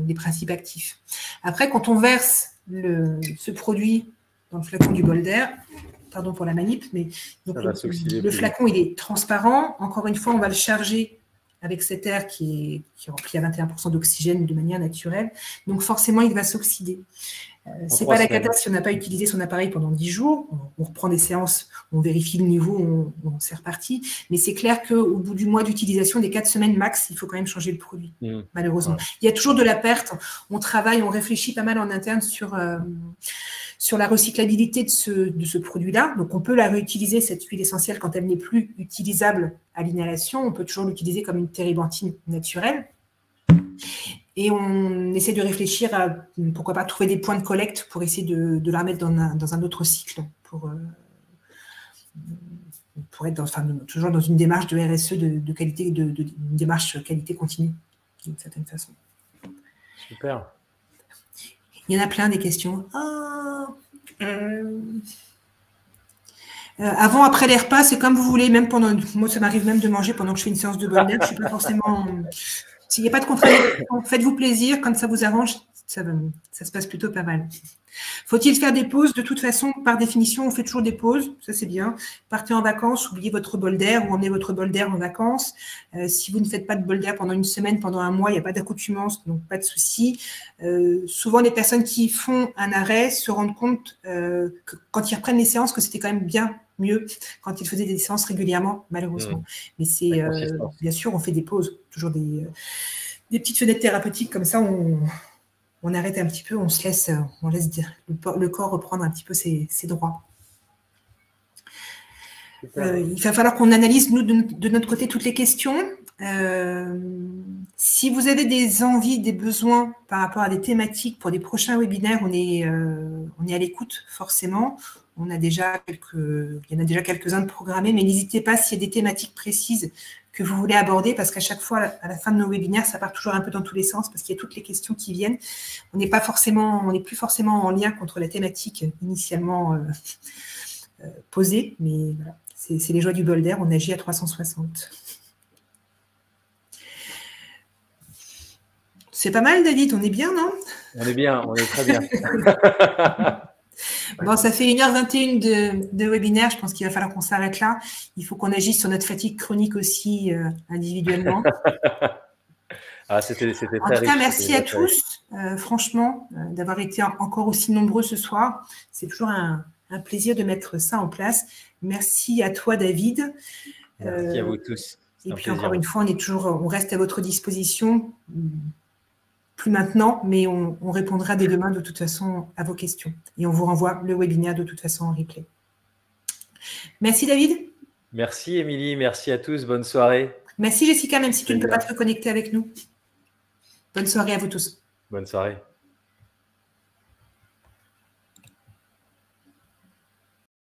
les principes actifs. Après, quand on verse ce produit dans le flacon du bol d'air, pardon pour la manip, mais donc, le plus flacon, il est transparent. Encore une fois, on va le charger avec cet air qui est rempli à 21% d'oxygène de manière naturelle. Donc, forcément, il va s'oxyder. C'est pas la cata si on n'a pas utilisé son appareil pendant 10 jours. On reprend des séances, on vérifie le niveau, c'est reparti. Mais c'est clair qu'au bout du mois d'utilisation, des 4 semaines max, il faut quand même changer le produit, malheureusement. Ouais. Il y a toujours de la perte. On travaille, on réfléchit pas mal en interne sur la recyclabilité de ce produit-là. Donc, on peut la réutiliser, cette huile essentielle, quand elle n'est plus utilisable à l'inhalation. On peut toujours l'utiliser comme une térébenthine naturelle. Et on essaie de réfléchir à, pourquoi pas, trouver des points de collecte pour essayer de la remettre dans un autre cycle, pour être toujours dans une démarche de RSE de qualité, une démarche qualité continue, d'une certaine façon. Super. Il y en a plein des questions. Avant, après les repas, c'est comme vous voulez, même pendant. Moi, ça m'arrive même de manger pendant que je fais une séance de bol d'air. Je ne suis pas forcément. S'il n'y a pas de contradiction, faites-vous plaisir. Quand ça vous arrange, ça se passe plutôt pas mal. Faut-il faire des pauses? De toute façon, par définition, on fait toujours des pauses. Ça, c'est bien. Partez en vacances, oubliez votre bol d'air ou emmenez votre bol d'air en vacances. Si vous ne faites pas de bol d'air pendant une semaine, pendant un mois, il n'y a pas d'accoutumance, donc pas de souci. Souvent, les personnes qui font un arrêt se rendent compte que quand ils reprennent les séances, que c'était quand même bien mieux quand ils faisaient des séances régulièrement, malheureusement. Mais c'est bien sûr, on fait des pauses, toujours des petites fenêtres thérapeutiques comme ça. On arrête un petit peu, on laisse le corps reprendre un petit peu ses droits. Il va falloir qu'on analyse, nous, de notre côté, toutes les questions. Si vous avez des envies, des besoins par rapport à des thématiques pour des prochains webinaires, on est à l'écoute, forcément. Il y en a déjà quelques-uns de programmés, mais n'hésitez pas s'il y a des thématiques précises que vous voulez aborder, parce qu'à chaque fois, à la fin de nos webinaires, ça part toujours un peu dans tous les sens, parce qu'il y a toutes les questions qui viennent. On n'est plus forcément en lien contre la thématique initialement posée, mais voilà, c'est les joies du bol d'air, on agit à 360. C'est pas mal, David, on est bien, non? On est bien, on est très bien. Bon, ça fait 1h21 de webinaire. Je pense qu'il va falloir qu'on s'arrête là. Il faut qu'on agisse sur notre fatigue chronique aussi individuellement. C'était très riche. En tout cas, merci à tous, franchement, d'avoir été encore aussi nombreux ce soir. C'est toujours un plaisir de mettre ça en place. Merci à toi, David. Merci à vous tous. Et puis encore une fois, on reste à votre disposition. Plus maintenant, mais on répondra dès demain de toute façon à vos questions. Et on vous renvoie le webinaire de toute façon en replay. Merci David. Merci Émilie, merci à tous, bonne soirée. Merci Jessica, même si tu ne peux pas te reconnecter avec nous. Bonne soirée à vous tous. Bonne soirée.